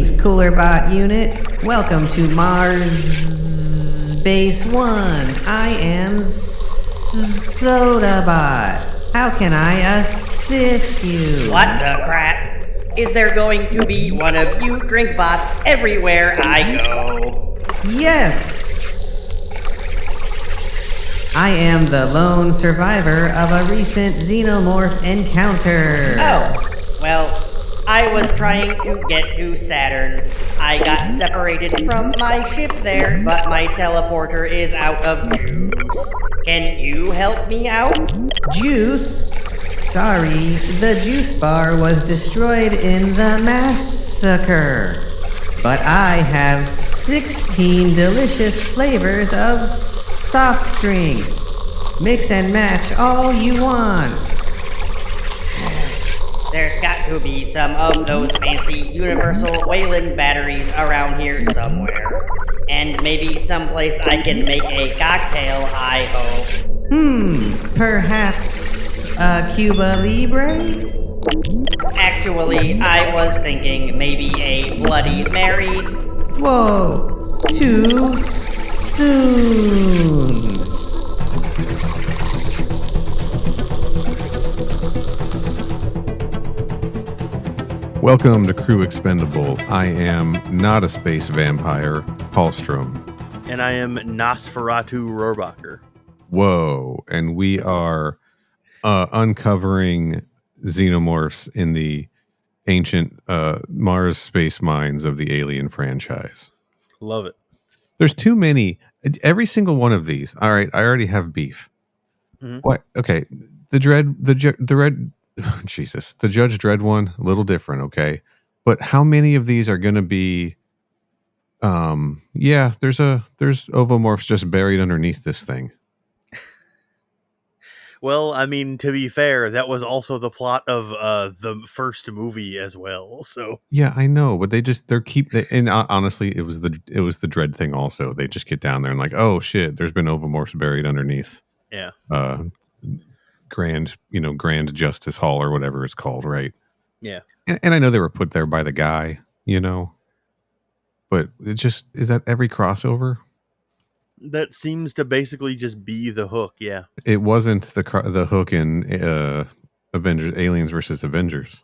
Greetings, Coolerbot unit. Welcome to Mars Base 1. I am Sodabot. How can I assist you? What the crap? Is there going to be one of you drink bots everywhere I go? Yes! I am the lone survivor of a recent xenomorph encounter. Oh, well, I was trying to get to Saturn. I got separated from my ship there, but my teleporter is out of juice. Can you help me out? Juice? Sorry, the juice bar was destroyed in the massacre. But I have 16 delicious flavors of soft drinks. Mix and match all you want. There's got to be some of those fancy universal Wayland batteries around here somewhere. And maybe someplace I can make a cocktail, I hope. Perhaps a Cuba Libre? Actually, I was thinking maybe a Bloody Mary. Whoa, too soon. Welcome to Crew Expendable. I am not a space vampire, Hallstrom. And I am Nosferatu Rohrbacher. Whoa. And we are uncovering xenomorphs in the ancient Mars space mines of the Alien franchise. Love it. There's too many. Every single one of these. All right, I already have beef. Mm-hmm. What? Okay. The red. Jesus, the Judge Dredd one, a little different, okay? But how many of these are going to be there's ovomorphs just buried underneath this thing. Well, I mean, to be fair, that was also the plot of the first movie as well. So yeah, I know, but honestly, it was the Dredd thing also. They just get down there and like, oh shit, there's been ovomorphs buried underneath. Yeah. Grand Justice Hall or whatever it's called, right? Yeah. And I know they were put there by the guy, but it just, is that every crossover? That seems to basically just be the hook, yeah. It wasn't the hook in Avengers, Aliens versus Avengers.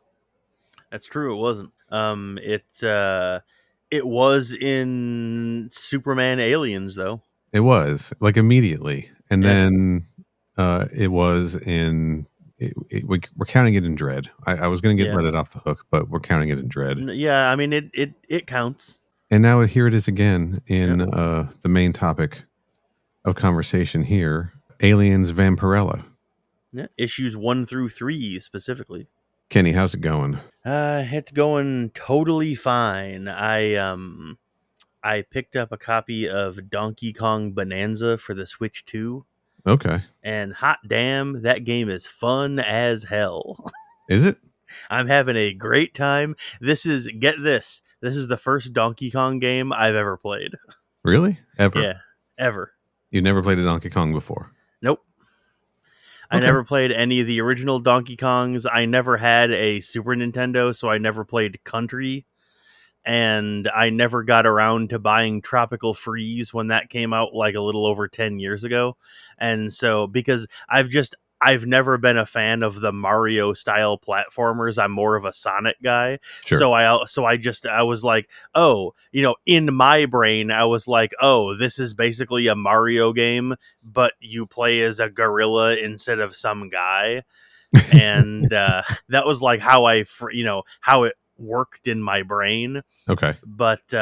That's true, it wasn't. It was in Superman Aliens, though. It was, like, immediately. And then it was in... we're counting it in Dredd. I was going to let it off the hook, but we're counting it in Dredd. Yeah, I mean, it counts. And now here it is again in the main topic of conversation here, Aliens Vampirella. Yeah, issues 1 through 3 specifically. Kenny, how's it going? It's going totally fine. I picked up a copy of Donkey Kong Bonanza for the Switch 2. Okay. And hot damn, that game is fun as hell. Is it? I'm having a great time. This is the first Donkey Kong game I've ever played. Really? Ever? Yeah, ever. You never played a Donkey Kong before? Nope. Okay. I never played any of the original Donkey Kongs. I never had a Super Nintendo, so I never played Country. And I never got around to buying Tropical Freeze when that came out like a little over 10 years ago. And so, because I've never been a fan of the Mario style platformers. I'm more of a Sonic guy. Sure. So I was like, oh, in my brain, I was like, oh, this is basically a Mario game, but you play as a gorilla instead of some guy. And that was like how how it worked in my brain. Okay. But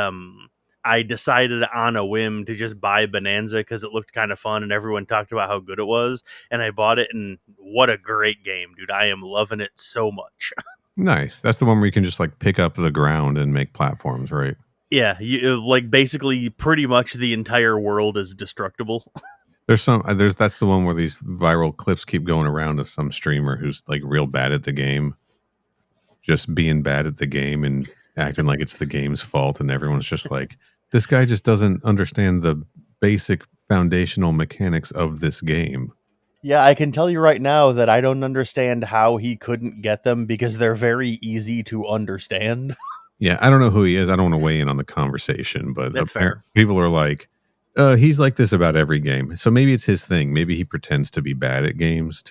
I decided on a whim to just buy Bonanza because it looked kind of fun and everyone talked about how good it was. And I bought it, and what a great game, dude. I am loving it so much. Nice. That's the one where you can just like pick up the ground and make platforms, right? Yeah, basically pretty much the entire world is destructible. That's the one where these viral clips keep going around of some streamer who's like real bad at the game, just being bad at the game and acting like it's the game's fault, and everyone's just like, this guy just doesn't understand the basic foundational mechanics of this game. Yeah, I can tell you right now that I don't understand how he couldn't get them because they're very easy to understand. Yeah, I don't know who he is. I don't want to weigh in on the conversation, but That's fair. people are like, he's like this about every game. So maybe it's his thing. Maybe he pretends to be bad at games.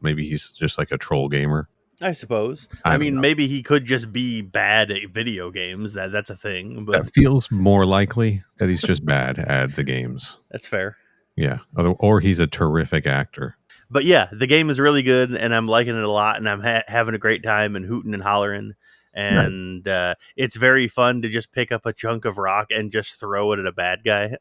Maybe he's just like a troll gamer. I suppose. I I don't mean, know. maybe he could just be bad at video games. That's a thing, but That feels more likely that he's just bad at the games. that's fair. Yeah, or he's a terrific actor. But yeah, the game is really good, and I'm liking it a lot, and I'm having a great time and hooting and hollering. Right. And it's very fun to just pick up a chunk of rock and just throw it at a bad guy.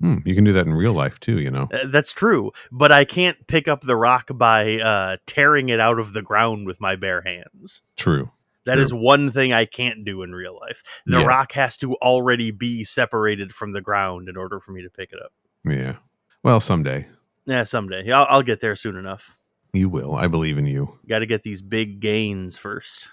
You can do that in real life too. You know. That's true, but I can't pick up the rock by tearing it out of the ground with my bare hands. True. That is one thing I can't do in real life. The Yeah. rock has to already be separated from the ground in order for me to pick it up. Yeah. Well, someday Yeah, someday. I'll get there soon enough. you will. I believe in you. Got to get these big gains first.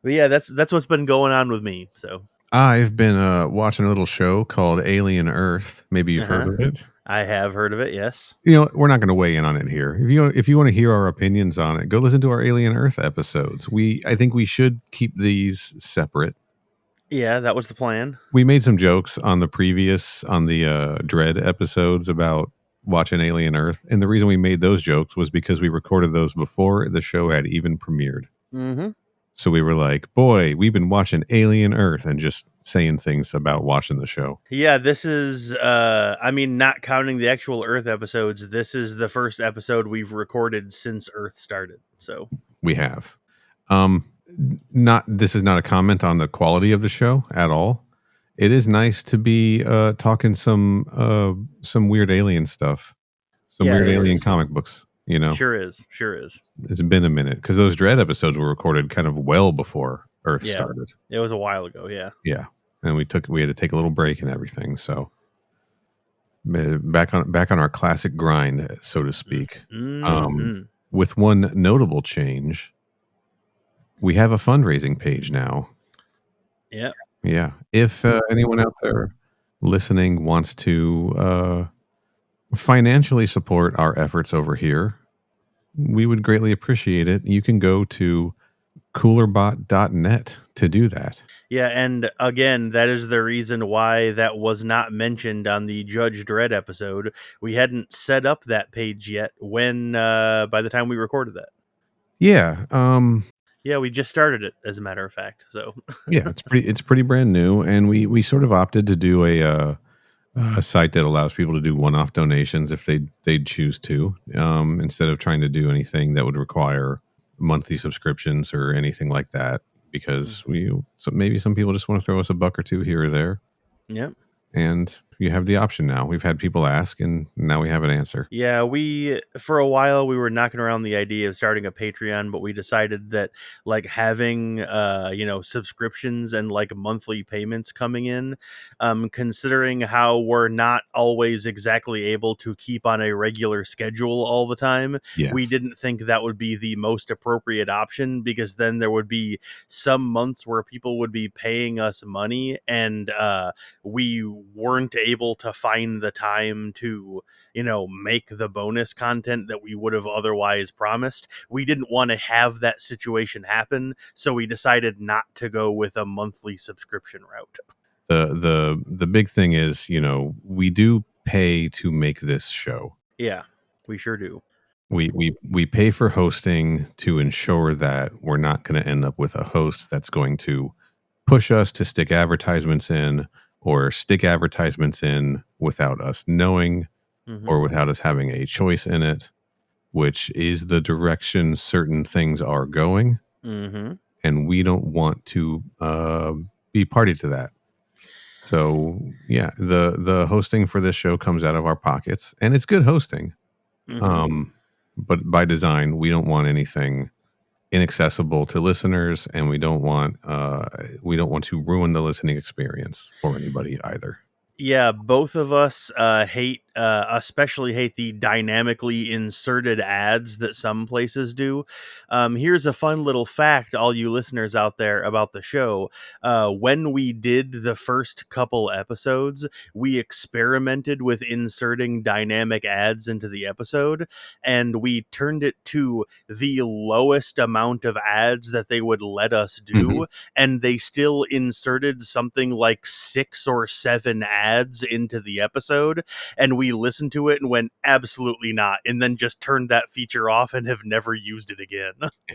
But yeah, that's what's been going on with me. So I've been watching a little show called Alien Earth. Maybe you've heard of it. I have heard of it. Yes. You know, we're not going to weigh in on it here. If you want to hear our opinions on it, go listen to our Alien Earth episodes. I think we should keep these separate. Yeah, that was the plan. We made some jokes on the Dread episodes about watching Alien Earth, and the reason we made those jokes was because we recorded those before the show had even premiered. Mm-hmm. So we were like, boy, we've been watching Alien Earth and just saying things about watching the show. Yeah, this is, I mean, not counting the actual Earth episodes, this is the first episode we've recorded since Earth started. So We have. This is not a comment on the quality of the show at all. It is nice to be talking some weird alien stuff, some Yeah, weird it alien is. comic books. You know, Sure is. it's been a minute because those Dread episodes were recorded kind of well before Earth Yeah. started. It was a while ago. Yeah. Yeah, and we had to take a little break and everything. So back on our classic grind, so to speak. Mm-hmm. With one notable change, we have a fundraising page now. Yeah. Yeah. If anyone out there listening wants to financially support our efforts over here, we would greatly appreciate it. You can go to coolerbot.net to do that. Yeah, and again, that is the reason why that was not mentioned on the Judge Dredd episode. We hadn't set up that page yet when by the time we recorded that. Yeah. Yeah, we just started it, as a matter of fact. So Yeah, it's pretty brand new, and we sort of opted to do a site that allows people to do one-off donations if they'd choose to, instead of trying to do anything that would require monthly subscriptions or anything like that. Because maybe some people just want to throw us a buck or two here or there. Yep. And you have the option now. We've had people ask, and now we have an answer. Yeah, for a while we were knocking around the idea of starting a Patreon, but we decided that like having subscriptions and like monthly payments coming in, considering how we're not always exactly able to keep on a regular schedule all the time, Yes. we didn't think that would be the most appropriate option, because then there would be some months where people would be paying us money and we weren't able to find the time to make the bonus content that we would have otherwise promised. We didn't want to have that situation happen, so we decided not to go with a monthly subscription route. The big thing is, we do pay to make this show. Yeah, we sure do. We pay for hosting to ensure that we're not going to end up with a host that's going to push us to stick advertisements in, or stick advertisements in without us knowing, or without us having a choice in it, which is the direction certain things are going. Mm-hmm. And we don't want to be party to that. So yeah, the hosting for this show comes out of our pockets, and it's good hosting. Mm-hmm. But by design, we don't want anything inaccessible to listeners, and we don't want to ruin the listening experience for anybody either. Yeah, both of us hate especially hate the dynamically inserted ads that some places do. Here's a fun little fact, all you listeners out there, about the show. When we did the first couple episodes, we experimented with inserting dynamic ads into the episode, and we turned it to the lowest amount of ads that they would let us do. Mhm. And they still inserted something like 6 or 7 ads into the episode, and we listened to it and went, absolutely not, and then just turned that feature off and have never used it again.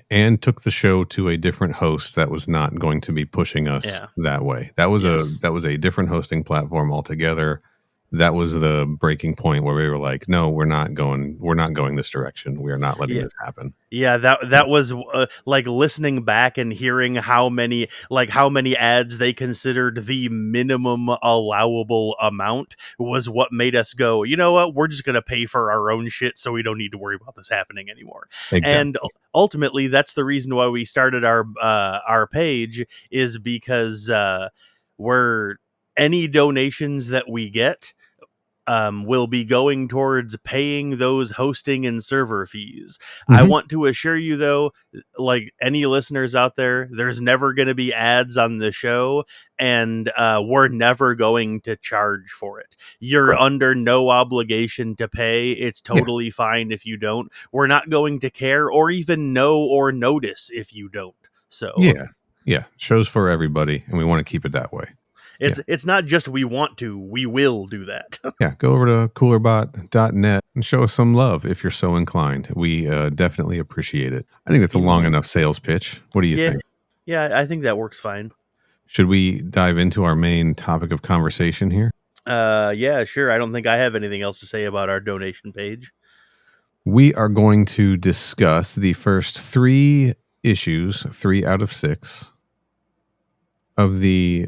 And took the show to a different host that was not going to be pushing us Yeah. that way. That was Yes. a different hosting platform altogether. That was the breaking point where we were like, no, we're not going this direction. We are not letting Yeah. this happen. Yeah, that was like listening back and hearing how many ads they considered the minimum allowable amount was what made us go, you know what, we're just going to pay for our own shit so we don't need to worry about this happening anymore. Exactly. And ultimately that's the reason why we started our page, is because we're any donations that we get will be going towards paying those hosting and server fees. I Mhm. want to assure you, though, like any listeners out there, there's never going to be ads on the show, and we're never going to charge for it. You're Right. under no obligation to pay. It's totally fine if you don't. We're not going to care or even know or notice if you don't. So Yeah. Shows for everybody, and we want to keep it that way. it's not just we want to, we will do that. Yeah, go over to coolerbot.net and show us some love if you're so inclined. We definitely appreciate it. I think that's a long enough sales pitch. What do you think? Yeah, I think that works fine. Should we dive into our main topic of conversation here? Yeah, sure. I don't think I have anything else to say about our donation page. We are going to discuss the first 3 issues, 3 out of 6, of the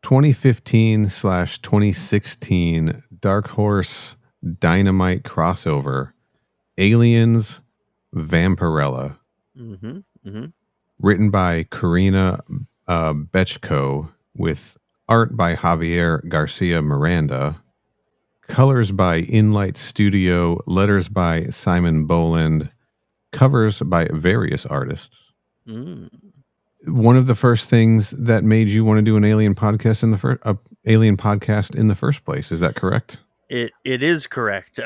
2015/2016 Dark Horse Dynamite crossover, Aliens Vampirella, written by Karina Bechko, with art by Javier Garcia Miranda, colors by Inlight Studio, letters by Simon Boland, covers by various artists. One of the first things that made you want to do an alien podcast in the first place, is that correct? It is correct.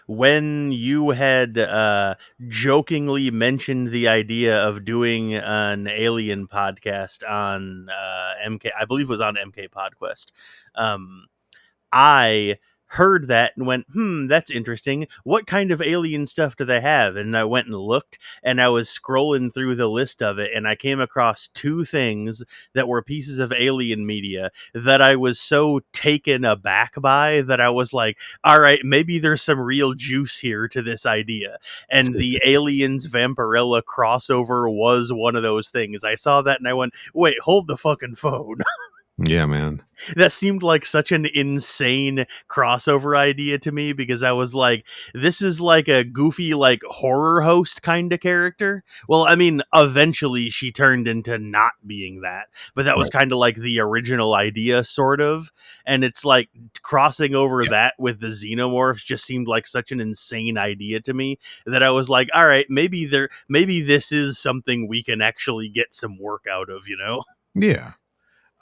When you had jokingly mentioned the idea of doing an alien podcast on MK, I believe it was on MK PodQuest, I heard that and went, that's interesting. What kind of alien stuff do they have? And I went and looked, and I was scrolling through the list of it, and I came across 2 things that were pieces of alien media that I was so taken aback by that I was like, all right, maybe there's some real juice here to this idea. And the Aliens Vampirella crossover was one of those things. I saw that and I went, wait, hold the fucking phone. Yeah, man. That seemed like such an insane crossover idea to me, because I was like, this is like a goofy, like, horror host kind of character. Well, I mean, eventually she turned into not being that, but that was kind of like the original idea, sort of. And it's like crossing over that with the xenomorphs just seemed like such an insane idea to me that I was like, all right, maybe this is something we can actually get some work out of, you know? Yeah.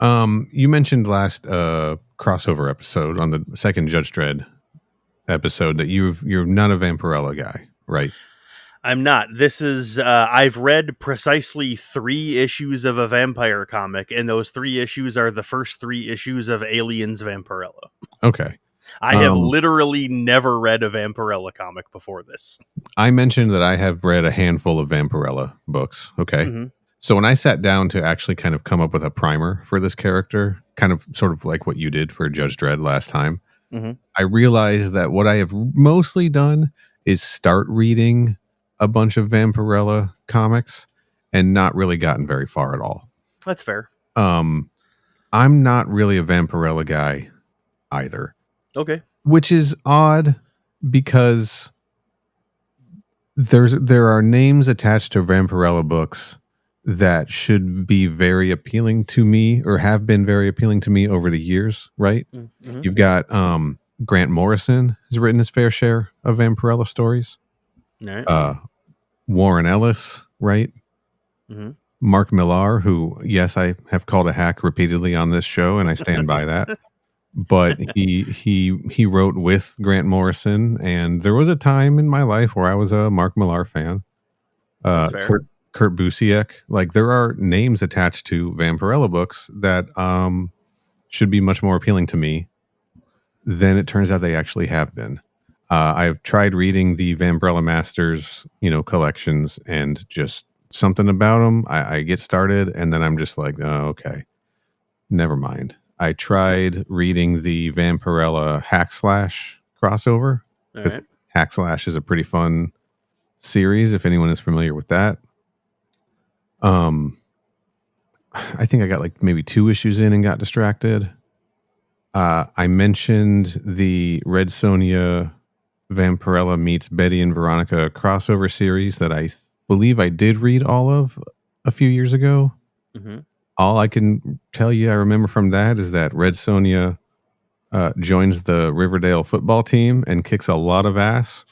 You mentioned last crossover episode, on the second Judge Dredd episode, that you're not a Vampirella guy, right? I'm not. This is I've read precisely 3 issues of a vampire comic, and those 3 issues are the first 3 issues of Aliens Vampirella. Okay. I have literally never read a Vampirella comic before this. I mentioned that I have read a handful of Vampirella books. Okay. So when I sat down to actually kind of come up with a primer for this character, kind of sort of like what you did for Judge Dredd last time, I realized that what I have mostly done is start reading a bunch of Vampirella comics and not really gotten very far at all. That's fair. I'm not really a Vampirella guy either. Okay. Which is odd, because there are names attached to Vampirella books that should be very appealing to me, or have been very appealing to me over the years, right? You've got Grant Morrison has written his fair share of Vampirella stories. All right. Warren Ellis, right? Mm-hmm. Mark Millar, who, yes, I have called a hack repeatedly on this show, and I stand by that. But he wrote with Grant Morrison, and there was a time in my life where I was a Mark Millar fan. That's fair. Kurt Busiek, like there are names attached to Vampirella books that should be much more appealing to me than it turns out they actually have been. I've tried reading the Vampirella Masters, collections, and just something about them. I get started, and then I'm just like, oh, okay, never mind. I tried reading the Vampirella Hack Slash crossover because right. Hack Slash is a pretty fun series if anyone is familiar with that. I think I got like maybe 2 issues in and got distracted. I mentioned the Red Sonja Vampirella meets Betty and Veronica crossover series that I believe I did read all of a few years ago. Mm-hmm. All I can tell you I remember from that is that Red Sonja joins the Riverdale football team and kicks a lot of ass.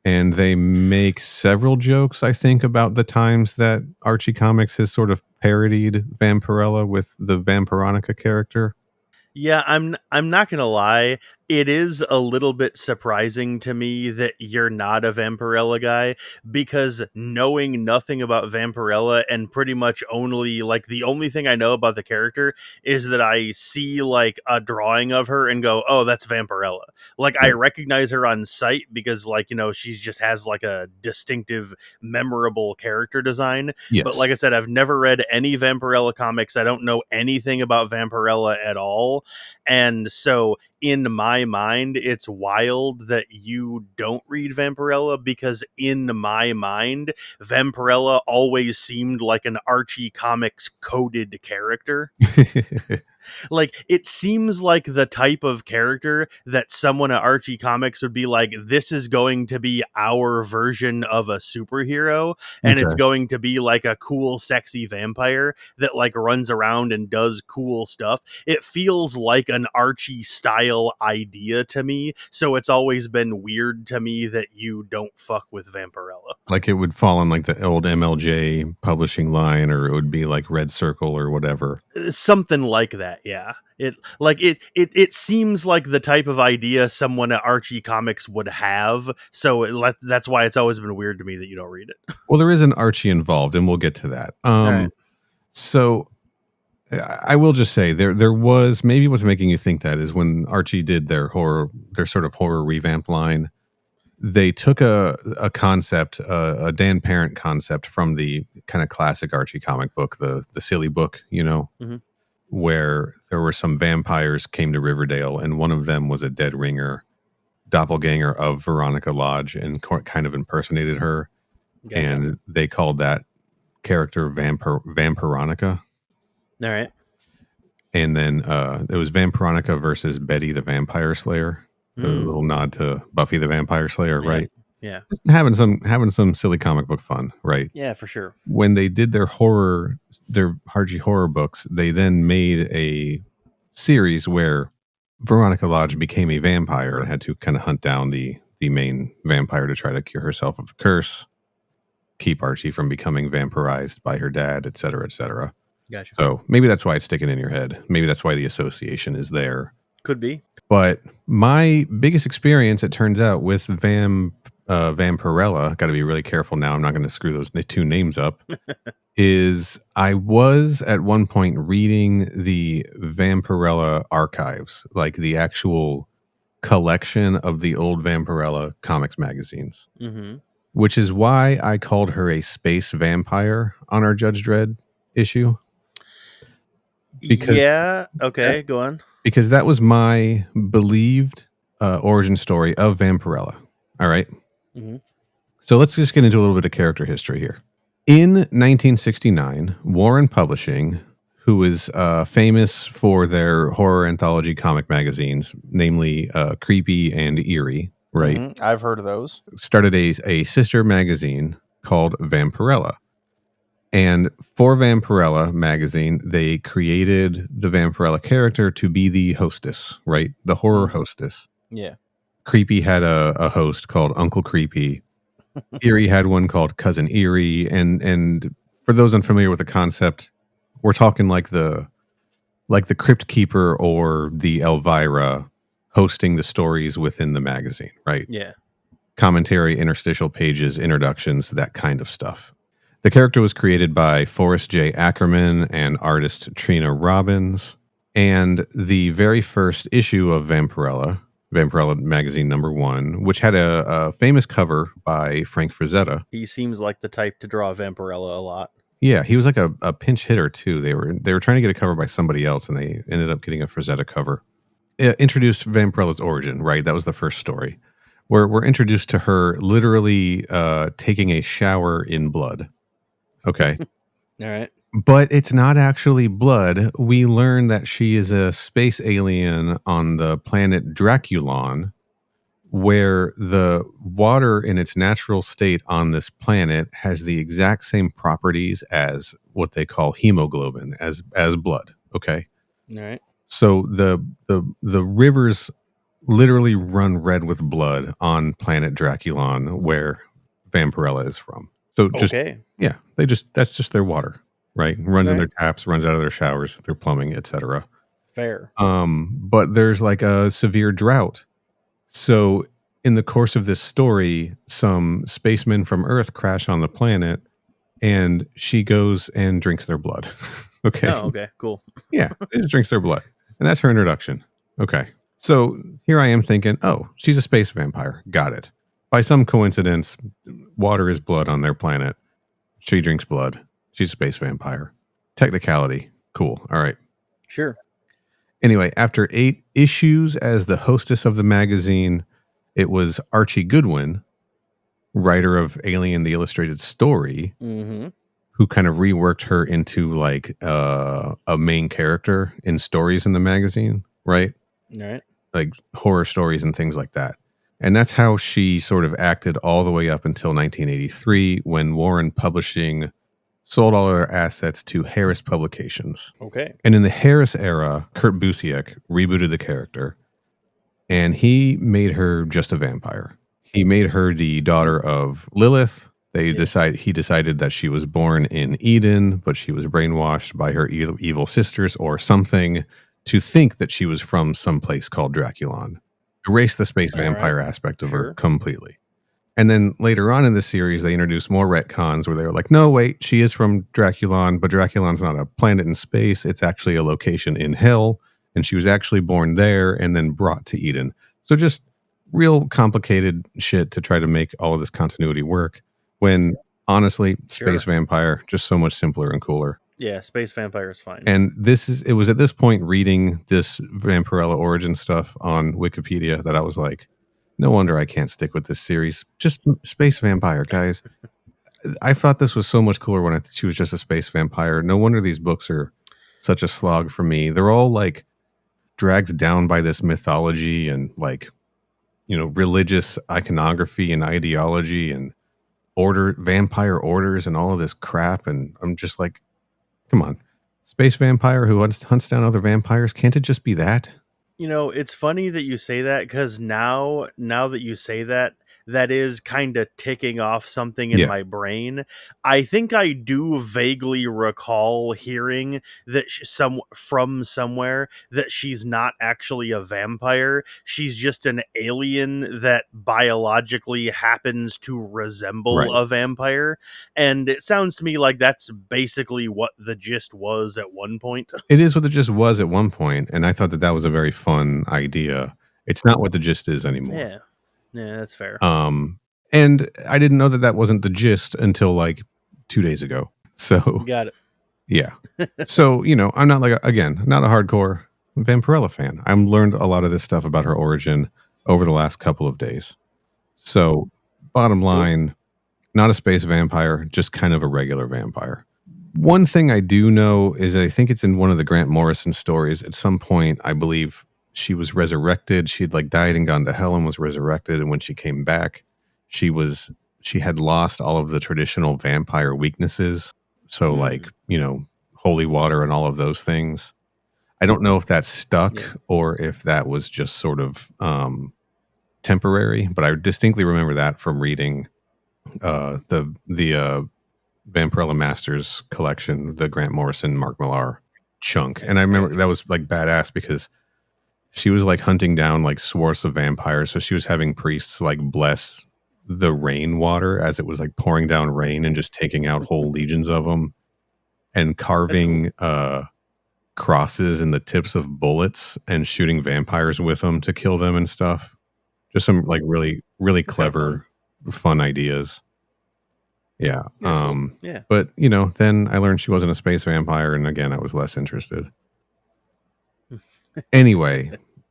And they make several jokes, I think, about the times that Archie Comics has sort of parodied Vampirella with the Vampironica character. Yeah, I'm not gonna lie. It is a little bit surprising to me that you're not a Vampirella guy, because knowing nothing about Vampirella and pretty much only like the only thing I know about the character is that I see like a drawing of her and go, "Oh, that's Vampirella." Like I Right. recognize her on sight because like, she just has like a distinctive, memorable character design. But Yes. like I said, I've never read any Vampirella comics. I don't know anything about Vampirella at all. And so in my mind, it's wild that you don't read Vampirella, because in my mind, Vampirella always seemed like an Archie Comics coded character. Like, it seems like the type of character that someone at Archie Comics would be like, this is going to be our version of a superhero, and it's Okay. going to be like a cool, sexy vampire that like runs around and does cool stuff. It feels like an Archie style idea to me, so it's always been weird to me that you don't fuck with Vampirella. Like it would fall on like the old MLJ publishing line, or it would be like Red Circle or whatever. Something like that, yeah. It seems like the type of idea someone at Archie Comics would have, so that's why it's always been weird to me that you don't read it. Well, there is an Archie involved, and we'll get to that. Right. So I will just say there was, maybe what's making you think that is when Archie did their sort of horror revamp line. They took a concept, a Dan Parent concept from the kind of classic Archie comic book, the silly book, Mhm. where there were some vampires came to Riverdale, and one of them was a dead ringer doppelganger of Veronica Lodge and kind of impersonated her. Gotcha. And they called that character Vampironica. All right. And then it was Vampironica versus Betty the Vampire Slayer. A little nod to Buffy the Vampire Slayer, right? Yeah. Just having some silly comic book fun, right? Yeah, for sure. When they did their Archie horror books, they then made a series where Veronica Lodge became a vampire and had to kind of hunt down the main vampire to try to cure herself of the curse, keep Archie from becoming vampirized by her dad, et cetera, et cetera. Gotcha. So maybe that's why it's sticking in your head. Maybe that's why the association is there. Could be. But my biggest experience, it turns out, with Vampirella, got to be really careful now, I'm not going to screw those 2 names up, is I was at one point reading the Vampirella archives, like the actual collection of the old Vampirella comics magazines, Mm-hmm. which is why I called her a space vampire on our Judge Dredd issue. Because yeah. Okay. Go on. Because that was my believed origin story of Vampirella. All right. Mm-hmm. So let's just get into a little bit of character history here. In 1969, Warren Publishing, who is famous for their horror anthology comic magazines, namely Creepy and Eerie, right? Mm-hmm. I've heard of those. Started a sister magazine called Vampirella. And for Vampirella magazine, they created the Vampirella character to be the hostess, right? The horror hostess. Yeah. Creepy had a host called Uncle Creepy. Eerie had one called Cousin Eerie. And for those unfamiliar with the concept, we're talking like the Crypt Keeper or the Elvira hosting the stories within the magazine, right? Yeah. Commentary, interstitial pages, introductions, that kind of stuff. The character was created by Forrest J. Ackerman and artist Trina Robbins. And the very first issue of Vampirella magazine #1, which had a famous cover by Frank Frazetta. He seems like the type to draw Vampirella a lot. Yeah, he was like a pinch hitter too. They were trying to get a cover by somebody else, and they ended up getting a Frazetta cover. It introduced Vampirella's origin, right? That was the first story. We're introduced to her literally taking a shower in blood. Okay. All right. But it's not actually blood. We learn that she is a space alien on the planet Draculon, where the water in its natural state on this planet has the exact same properties as what they call hemoglobin, as blood. Okay. All right. So the rivers literally run red with blood on planet Draculon, where Vampirella is from. So just yeah, that's just their water, right? Runs in their taps, runs out of their showers, their plumbing, etc. Fair. But there's like a severe drought. So in the course of this story, some spacemen from Earth crash on the planet, and she goes and drinks their blood. Okay. Oh, okay, cool. Yeah, she just drinks their blood. And that's her introduction. Okay. So here I am thinking, oh, she's a space vampire. Got it. By some coincidence, water is blood on their planet. She drinks blood. She's a space vampire. Technicality. Cool. All right. Sure. Anyway, after 8 issues as the hostess of the magazine, it was Archie Goodwin, writer of Alien the Illustrated Story, who kind of reworked her into like a main character in stories in the magazine, right? Right. Like horror stories and things like that. And that's how she sort of acted all the way up until 1983, when Warren Publishing sold all their assets to Harris Publications. Okay. And in the Harris era, Kurt Busiek rebooted the character, and he made her just a vampire. He made her the daughter of Lilith. He decided that she was born in Eden, but she was brainwashed by her evil sisters or something to think that she was from some place called Draculon. Erase the space vampire aspect of her completely. And then later on in the series, they introduced more retcons where they were like, no, wait, she is from Draculon, but Draculon's not a planet in space. It's actually a location in hell. And she was actually born there and then brought to Eden. So just real complicated shit to try to make all of this continuity work, when honestly, space vampire, just so much simpler and cooler. Yeah, space vampire is fine. And it was at this point reading this Vampirella origin stuff on Wikipedia that I was like, no wonder I can't stick with this series. Just space vampire, guys. I thought this was so much cooler when she was just a space vampire. No wonder these books are such a slog for me. They're all like dragged down by this mythology and like, you know, religious iconography and ideology and vampire orders and all of this crap. And I'm just like, come on, space vampire who hunts down other vampires. Can't it just be that? You know, it's funny that you say that, because now that you say that, that is kind of ticking off something in my brain. I think I do vaguely recall hearing that from somewhere that she's not actually a vampire. She's just an alien that biologically happens to resemble a vampire. And it sounds to me like that's basically what the gist was at one point. It is what the gist was at one point, and I thought that was a very fun idea. It's not what the gist is anymore. Yeah, that's fair. And I didn't know that wasn't the gist until like 2 days ago. So got it. Yeah. So, you know, I'm not not a hardcore Vampirella fan. I've learned a lot of this stuff about her origin over the last couple of days. So bottom line, not a space vampire, just kind of a regular vampire. One thing I do know is that I think it's in one of the Grant Morrison stories. At some point, I believe she was resurrected. She'd like died and gone to hell and was resurrected. And when she came back, she had lost all of the traditional vampire weaknesses. So like, holy water and all of those things. I don't know if that stuck or if that was just sort of temporary, but I distinctly remember that from reading the Vampirella Masters collection, the Grant Morrison, Mark Millar chunk. And I remember that was like badass because she was like hunting down like swarths of vampires. So she was having priests like bless the rainwater as it was like pouring down rain and just taking out whole legions of them and carving crosses in the tips of bullets and shooting vampires with them to kill them and stuff. Just some like really, really clever, fun ideas. Yeah. Cool. Yeah. But then I learned she wasn't a space vampire, and again, I was less interested. Anyway,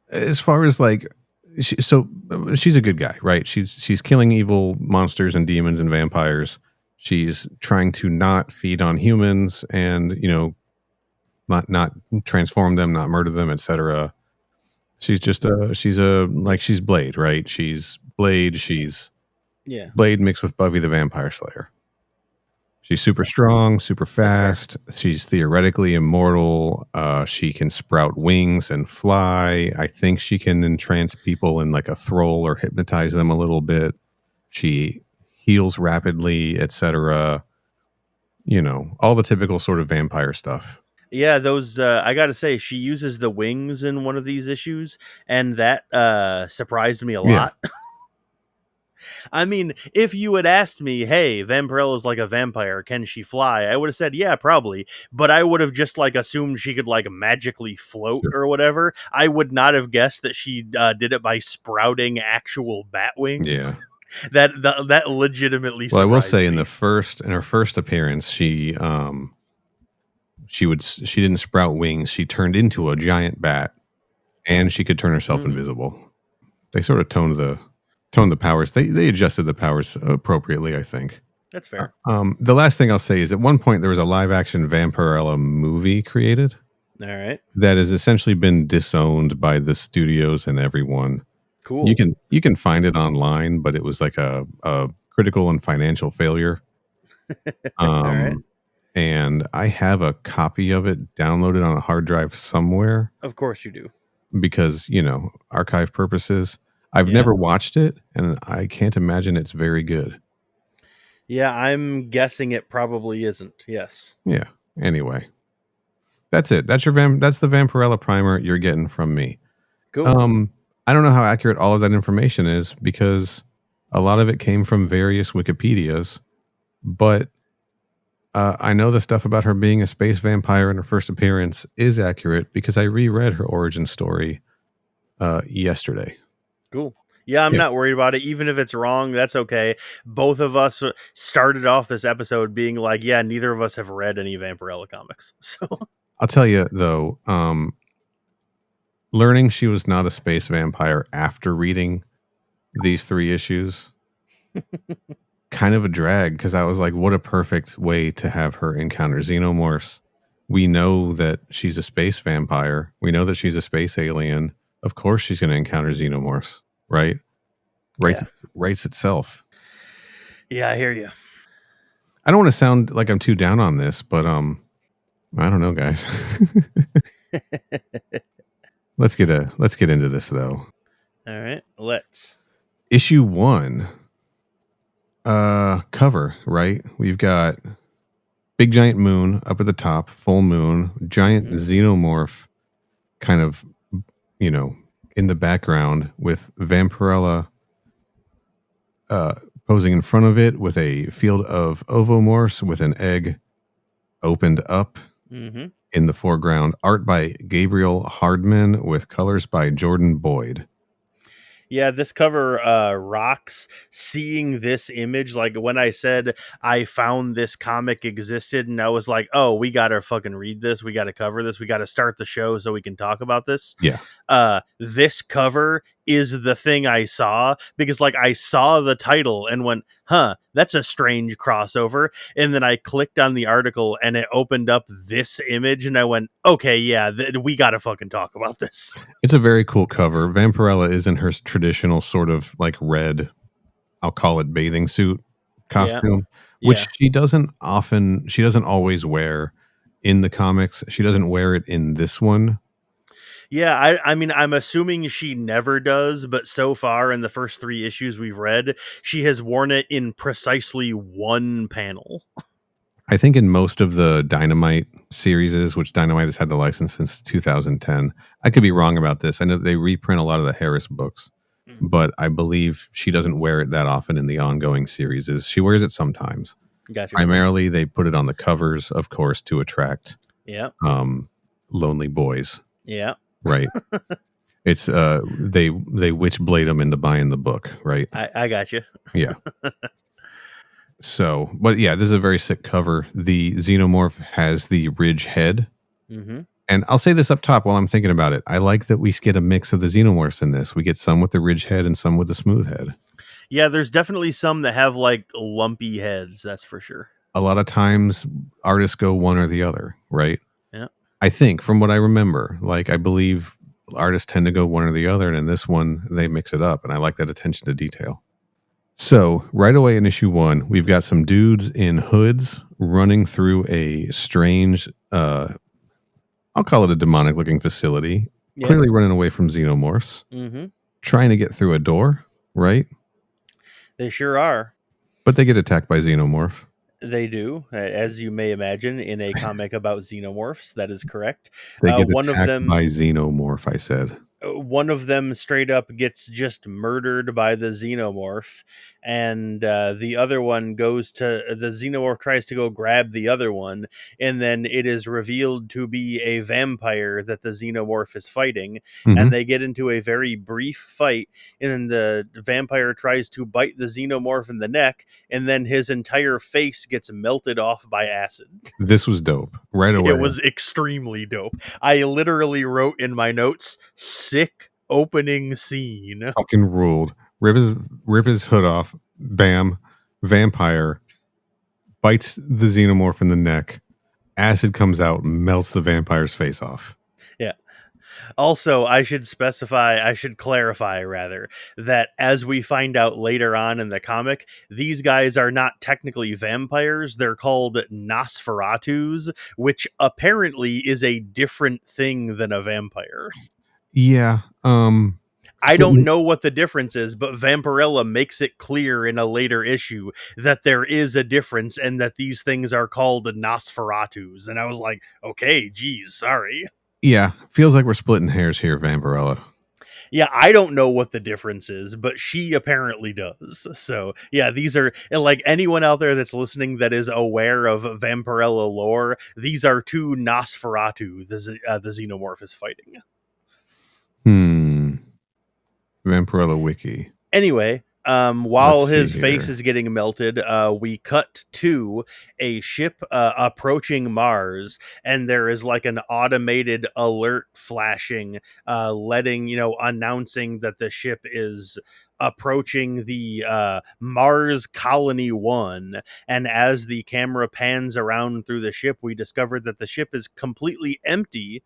as far as like, she's a good guy, right? She's killing evil monsters and demons and vampires. She's trying to not feed on humans and not transform them, not murder them, etc. She's just she's Blade, right? She's Blade. She's Blade mixed with Buffy the Vampire Slayer. She's super strong, super fast. She's theoretically immortal. She can sprout wings and fly. I think she can entrance people in like a thrall or hypnotize them a little bit. She heals rapidly, etc. All the typical sort of vampire stuff. Yeah, those I gotta say, she uses the wings in one of these issues, and that surprised me a lot. I mean, if you had asked me, hey, Vampirella is like a vampire, can she fly? I would have said, yeah, probably. But I would have just like assumed she could like magically float or whatever. I would not have guessed that she did it by sprouting actual bat wings. Yeah. That legitimately surprised I will say me. in her first appearance, she didn't sprout wings. She turned into a giant bat, and she could turn herself invisible. They sort of toned the powers. They adjusted the powers appropriately, I think. That's fair. The last thing I'll say is at one point there was a live action Vampirella movie created. All right. That has essentially been disowned by the studios and everyone. Cool. You can find it online, but it was like a critical and financial failure. All right. And I have a copy of it downloaded on a hard drive somewhere. Of course you do. Because, archive purposes. I've never watched it, and I can't imagine it's very good. Yeah, I'm guessing it probably isn't. Yes. Yeah. Anyway. That's it. That's the Vampirella primer you're getting from me. Cool. I don't know how accurate all of that information is because a lot of it came from various Wikipedias, but I know the stuff about her being a space vampire in her first appearance is accurate because I reread her origin story yesterday. Cool. Yeah, I'm not worried about it. Even if it's wrong, that's okay. Both of us started off this episode being like, yeah, neither of us have read any Vampirella comics. So I'll tell you, though, learning she was not a space vampire after reading these 3 issues, kind of a drag, because I was like, what a perfect way to have her encounter xenomorphs. We know that she's a space vampire. We know that she's a space alien. Of course she's going to encounter xenomorphs, right? Writes itself. Yeah, I hear you. I don't want to sound like I'm too down on this, but I don't know, guys. Let's get into this though. All right, let's. Issue 1 cover, right? We've got big giant moon up at the top, full moon, giant xenomorph kind of, in the background with Vampirella posing in front of it with a field of ovomorphs with an egg opened up in the foreground. Art by Gabriel Hardman with colors by Jordan Boyd. Yeah, this cover rocks. Seeing this image, like when I said I found this comic existed and I was like, oh, we got to fucking read this. We got to cover this. We got to start the show so we can talk about this. Yeah. This cover is the thing I saw because like I saw the title and went, huh, that's a strange crossover. And then I clicked on the article and it opened up this image and I went, okay, yeah, we got to fucking talk about this. It's a very cool cover. Vampirella is in her traditional sort of like red, I'll call it bathing suit costume which she doesn't always wear in the comics. She doesn't wear it in this one. Yeah, I mean, I'm assuming she never does, but so far in the first 3 issues we've read, she has worn it in precisely one panel. I think in most of the Dynamite series, which Dynamite has had the license since 2010. I could be wrong about this. I know they reprint a lot of the Harris books, but I believe she doesn't wear it that often in the ongoing series. She wears it sometimes. Gotcha. Primarily, they put it on the covers, of course, to attract Yeah. lonely boys. Yeah. Right. It's they witchblade them into buying the book, right? I got you. Yeah. So, but yeah, this is a very sick cover. The Xenomorph has the ridge head. Mm-hmm. And I'll say this up top while I'm thinking about it. I like that we get a mix of the Xenomorphs in this. We get some with the ridge head and some with the smooth head. Yeah, there's definitely some that have like lumpy heads, that's for sure. A lot of times artists go one or the other, right? Yeah. I think from what I remember, like I believe artists tend to go one or the other, and in this one they mix it up, and I like that attention to detail. So right away in issue 1, we've got some dudes in hoods running through a strange, I'll call it a demonic looking facility, clearly running away from xenomorphs, trying to get through a door, right? They sure are. But they get attacked by xenomorph. They do, as you may imagine, in a comic about xenomorphs. That is correct. They get one attacked of them by xenomorph, I said. One of them straight up gets just murdered by the xenomorph, and the other one the xenomorph tries to go grab the other one, and then it is revealed to be a vampire that the xenomorph is fighting, and they get into a very brief fight, and then the vampire tries to bite the xenomorph in the neck, and then his entire face gets melted off by acid. This was dope. Right away. It was extremely dope. I literally wrote in my notes, sick opening scene. Fucking ruled. Rip his hood off. Bam. Vampire bites the xenomorph in the neck. Acid comes out, melts the vampire's face off. Yeah. Also, I should clarify rather, that as we find out later on in the comic, these guys are not technically vampires. They're called Nosferatus, which apparently is a different thing than a vampire. Yeah. I don't know what the difference is, but Vampirella makes it clear in a later issue that there is a difference and that these things are called Nosferatus. And I was like, okay, geez, sorry. Yeah, feels like we're splitting hairs here, Vampirella. Yeah, I don't know what the difference is, but she apparently does. So, yeah, these are, like, anyone out there that's listening that is aware of Vampirella lore, these are 2 Nosferatu the xenomorph is fighting. Vampirella wiki. Anyway, while his face is getting melted, we cut to a ship approaching Mars, and there is like an automated alert flashing, announcing that the ship is approaching the Mars Colony 1. And as the camera pans around through the ship, we discover that the ship is completely empty,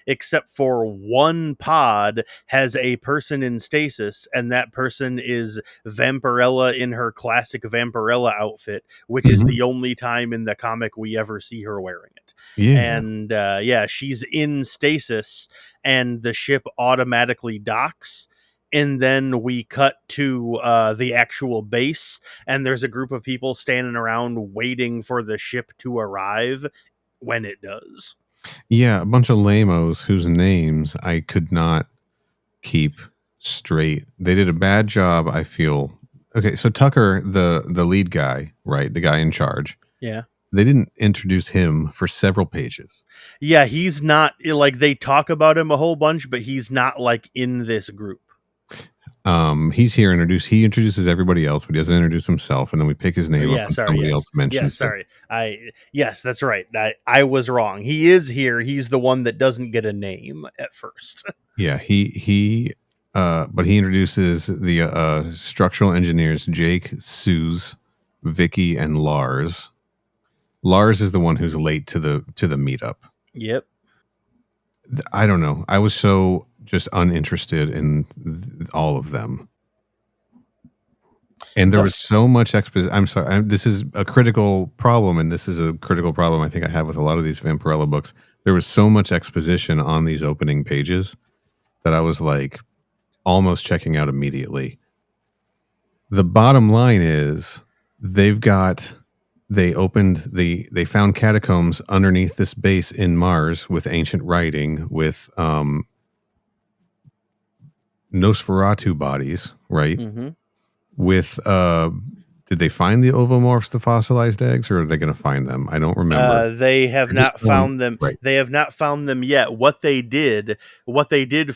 except for one pod has a person in stasis, and that person is Vampirella in her classic Vampirella outfit, which is the only time in the comic we ever see her wearing it. Yeah. And she's in stasis, and the ship automatically docks. And then we cut to the actual base, and there's a group of people standing around waiting for the ship to arrive when it does. Yeah, a bunch of lamos whose names I could not keep straight. They did a bad job, I feel. Okay, so Tucker, the lead guy, right? The guy in charge. Yeah. They didn't introduce him for several pages. Yeah, he's not, like, they talk about him a whole bunch, but he's not, like, in this group. He's here he introduces everybody else, but he doesn't introduce himself, and then we pick his name up and somebody else mentions it. Yes, that's right. I was wrong. He is here. He's the one that doesn't get a name at first. Yeah, but he introduces the structural engineers, Jake, Suze, Vicky, and Lars. Lars is the one who's late to the meetup. Yep. I don't know. I was so just uninterested in all of them. And there The was so much exposition. I'm sorry. This is a critical problem, and this is a critical problem I think I have with a lot of these Vampirella books. There was so much exposition on these opening pages that I was like almost checking out immediately. The bottom line is they found catacombs underneath this base in Mars with ancient writing, with Nosferatu bodies, right? Mhm. With did they find the ovomorphs, the fossilized eggs, or are they going to find them? I don't remember. They have They're just not going found them. right. They have not found them yet. What they did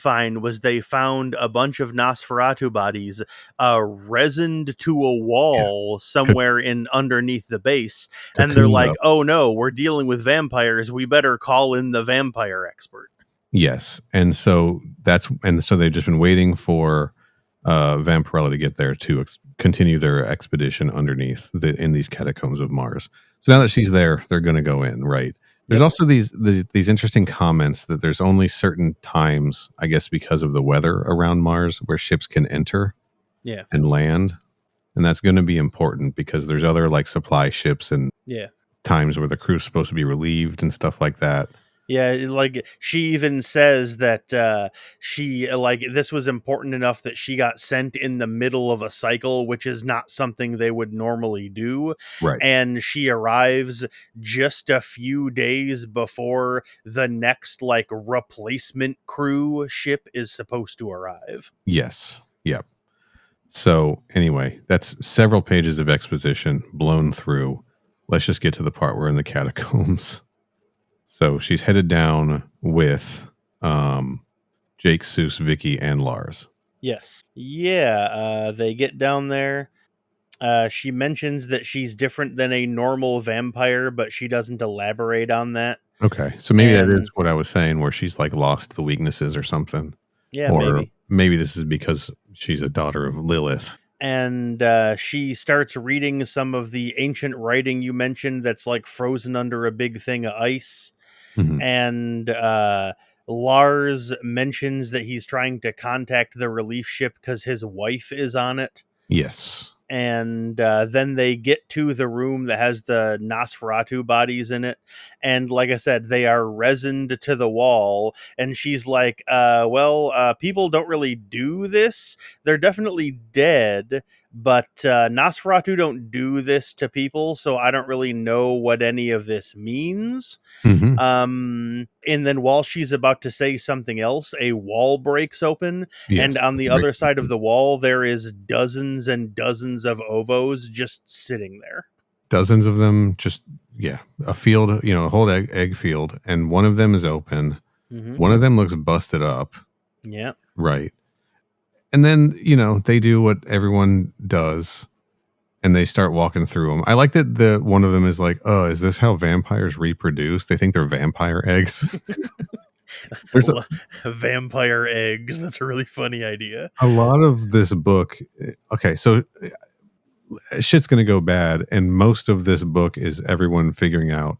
find was they found a bunch of Nosferatu bodies, resined to a Yeah, wall somewhere in underneath the base, and they're cocooned like, up. "Oh no, we're dealing with vampires. We better call in the vampire expert." Yes, and so they've just been waiting for Vampirella to get there to continue their expedition underneath in these catacombs of Mars. So now that she's there, they're going to go in, right? There's Yep. also these interesting comments that there's only certain times, I guess, because of the weather around Mars, where ships can enter Yeah. and land, and that's going to be important because there's other like supply ships and Yeah. times where the crew's supposed to be relieved and stuff like that. Yeah, like she even says that she like this was important enough that she got sent in the middle of a cycle, which is not something they would normally do. Right. And she arrives just a few days before the next like replacement crew ship is supposed to arrive. Yes. Yep. So anyway, that's several pages of exposition blown through. Let's just get to the part where we're in the catacombs. So she's headed down with Jake, Seuss, Vicky, and Lars. Yes. Yeah, they get down there. She mentions that she's different than a normal vampire, but she doesn't elaborate on that. Okay. So maybe that is And what I was saying, where she's like lost the weaknesses or something. yeah, Or maybe. maybe this is because she's a daughter of Lilith. And she starts reading some of the ancient writing you mentioned that's like frozen under a big thing of ice. Mhm. And Lars mentions that he's trying to contact the relief ship because his wife is on it. Yes. And then they get to the room that has the Nosferatu bodies in it, and like I said, they are resined to the wall. And she's like, people don't really do this. They're definitely dead, but Nosferatu don't do this to people, so I don't really know what any of this means." Mhm. And then while she's about to say something else, a wall breaks open, Yes. and on the other side of the wall, there is dozens and dozens of ovos just sitting there. Dozens of them, just a field, a whole egg field, and one of them is open. Mm-hmm. One of them looks busted up, Yeah. right? And then they do what everyone does, and they start walking through them. I like that the one of them is like, "Oh, is this how vampires reproduce?" They think they're vampire eggs. There's Vampire eggs. That's a really funny idea. a lot of this book. Okay, so shit's gonna go bad, and most of this book is everyone figuring out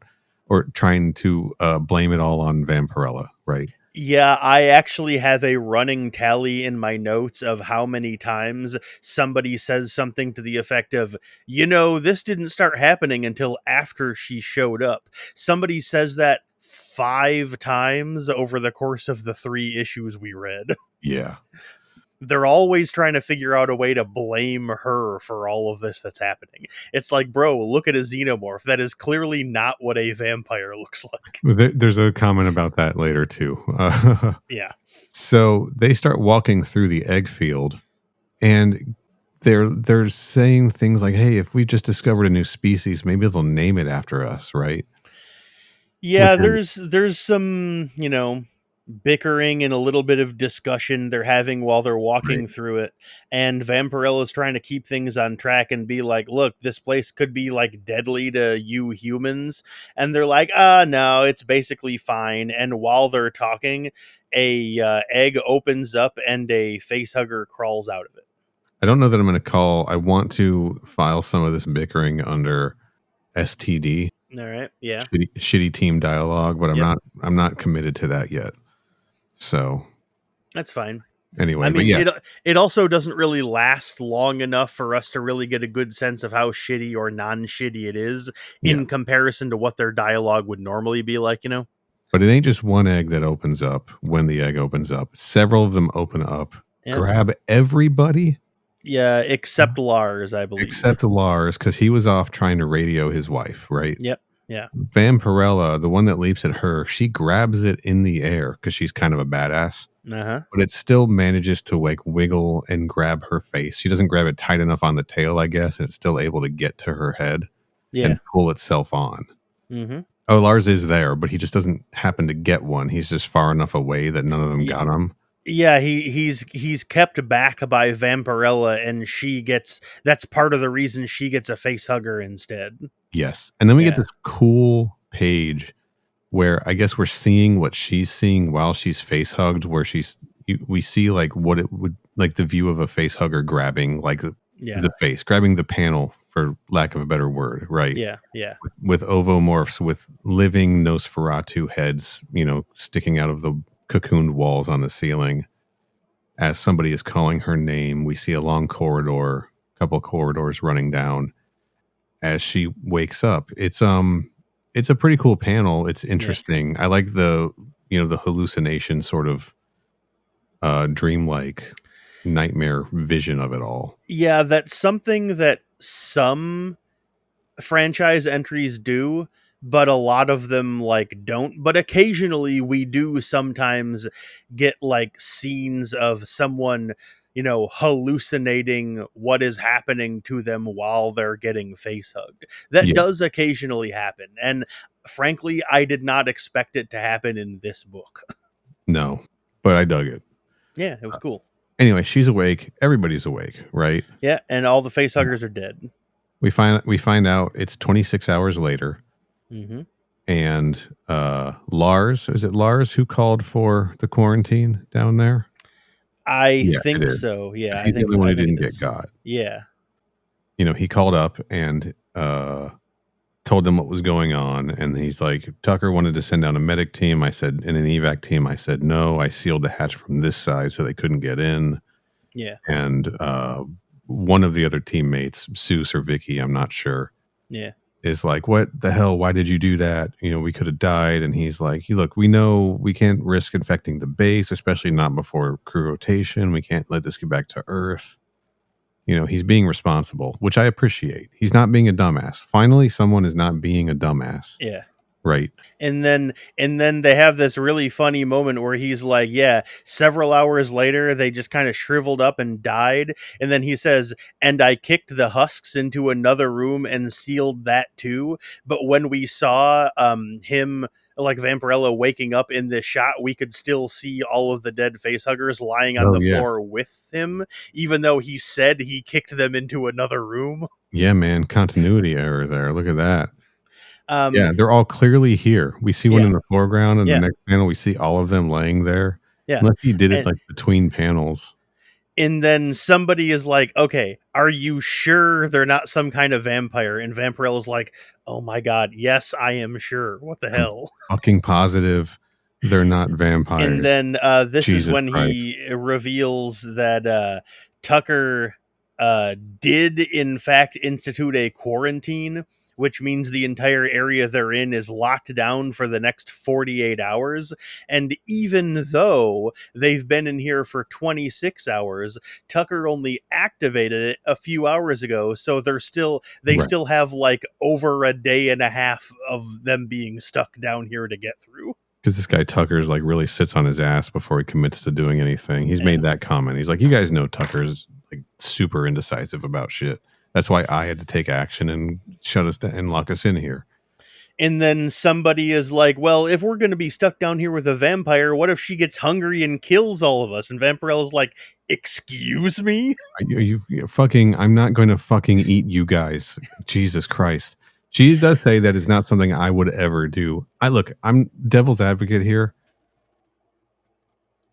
or trying to blame it all on Vampirella, right? Yeah, I actually have a running tally in my notes of how many times somebody says something to the effect of, this didn't start happening until after she showed up. Somebody says that 5 times over the course of the 3 issues we read. Yeah. They're always trying to figure out a way to blame her for all of this that's happening. It's like, bro, look at a xenomorph. That is clearly not what a vampire looks like. There's a comment about that later too. Yeah. So they start walking through the egg field, and they're saying things like, "Hey, if we just discovered a new species, maybe they'll name it after us," right? Yeah, there's some, bickering and a little bit of discussion they're having while they're walking Right. through it. And Vampirella is trying to keep things on track and be like, look, this place could be like deadly to you humans. And they're like, no, it's basically fine. And while they're talking, a egg opens up and a facehugger crawls out of it. I don't know that I'm going to call. I want to file some of this bickering under STD, All right. Yeah. shitty team dialogue, but Yep. I'm not committed to that yet. So That's fine. Anyway, I but mean, yeah, it also doesn't really last long enough for us to really get a good sense of how shitty or non-shitty it is yeah. in comparison to what their dialogue would normally be like, you know? But it ain't just one egg that opens up when the egg opens up. Several of them open up, Yep. grab everybody Yeah, except Lars, I believe. except Lars, because he was off trying to radio his wife, right? Yep. Yeah. Vampirella, the one that leaps at her, she grabs it in the air because she's kind of a badass, Uh-huh. but it still manages to like wiggle and grab her face. She doesn't grab it tight enough on the tail, I guess, and it's still able to get to her head Yeah. and pull itself on. Mm-hmm. Oh, Lars is there, but he just doesn't happen to get one. He's just far enough away that none of them got him. Yeah, he's kept back by Vampirella, and that's part of the reason she gets a face hugger instead. Yes. And then we Yeah. get this cool page where I guess we're seeing what she's seeing while she's face hugged, where we see like what it would like the view of a face hugger grabbing like the face, grabbing the panel for lack of a better word, right? Yeah, yeah. With ovomorphs, with living Nosferatu heads, sticking out of the cocooned walls on the ceiling. As somebody is calling her name, we see a long corridor, a couple of corridors running down as she wakes up. It's a pretty cool panel. It's interesting. I like the hallucination sort of dreamlike nightmare vision of it all. Yeah, that's something that some franchise entries do, but a lot of them like don't. But occasionally we do sometimes get like scenes of someone, hallucinating what is happening to them while they're getting face hugged. That does occasionally happen. And frankly, I did not expect it to happen in this book. No, but I dug it. Yeah, it was cool. Anyway, she's awake. Everybody's awake, right? Yeah, and all the face huggers are dead. We find out it's 26 hours later. Mm-hmm. And Lars, is it Lars who called for the quarantine down there? I think so. Yeah, he's the only one who didn't get got. Yeah, he called up and told them what was going on, and he's like, Tucker wanted to send down a medic team. I said, and an evac team. I said no. I sealed the hatch from this side so they couldn't get in. Yeah, and one of the other teammates, Seuss or Vicky, I'm not sure. Yeah. Is like, what the hell? Why did you do that? We could have died. And he's like, look, we know we can't risk infecting the base, especially not before crew rotation. We can't let this get back to Earth. He's being responsible, which I appreciate. He's not being a dumbass. Finally, someone is not being a dumbass. Yeah. Right. And then they have this really funny moment where he's like, yeah, several hours later, they just kind of shriveled up and died. And then he says, and I kicked the husks into another room and sealed that too. But when we saw him, like Vampirella, waking up in this shot, we could still see all of the dead facehuggers lying on the floor with him, even though he said he kicked them into another room. Yeah, man. Continuity error there. Look at that. Yeah, they're all clearly here. We see one in the foreground, and the next panel we see all of them laying there. Yeah, unless he did it like between panels. And then somebody is like, "Okay, are you sure they're not some kind of vampire?" And Vampirella's like, "Oh my god, yes, I am sure. What the hell?" Fucking positive they're not vampires. And then this Jesus is when Christ. he reveals that Tucker did in fact institute a quarantine, which means the entire area they're in is locked down for the next 48 hours. And even though they've been in here for 26 hours, Tucker only activated it a few hours ago. So they still have like over a day and a half of them being stuck down here to get through. Because this guy Tucker's like really sits on his ass before he commits to doing anything. He's made that comment. He's like, you guys know Tucker's like super indecisive about shit. That's why I had to take action and shut us down and lock us in here. And then somebody is like, well, if we're going to be stuck down here with a vampire, what if she gets hungry and kills all of us? And Vampirella's like, excuse me? You're fucking, I'm not going to fucking eat you guys. Jesus Christ. She does say that is not something I would ever do. I'm devil's advocate here.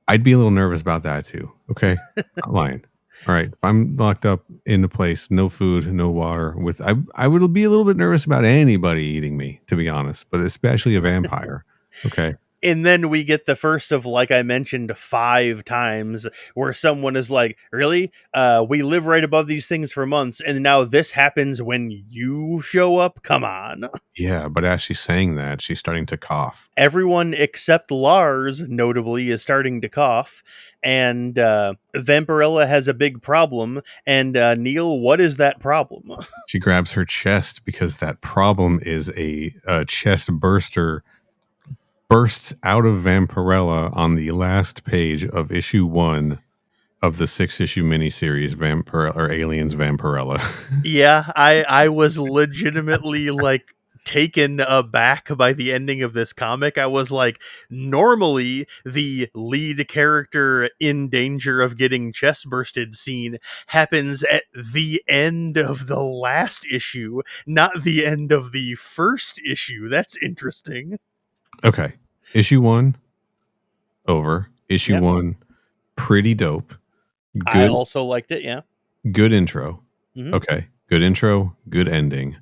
I'd be a little nervous about that too. Okay. Not lying. All right, if I'm locked up in a place, no food, no water, I would be a little bit nervous about anybody eating me, to be honest, but especially a vampire. Okay. And then we get the first of, like I mentioned, 5 times where someone is like, really? We live right above these things for months, and now this happens when you show up? Come on. Yeah, but as she's saying that, she's starting to cough. Everyone except Lars, notably, is starting to cough, and Vampirella has a big problem. And Neil, what is that problem? She grabs her chest because that problem is a chest burster bursts out of Vampirella on the last page of issue 1 of the 6-issue miniseries Vampirella or Aliens Vampirella. Yeah, I was legitimately like taken aback by the ending of this comic. I was like, normally the lead character in danger of getting chest bursted scene happens at the end of the last issue, not the end of the first issue. That's interesting. Okay. Issue 1 over. Issue Yep. 1 pretty dope. I Good also liked it, yeah. good intro. Mhm. Okay. Good intro, good ending.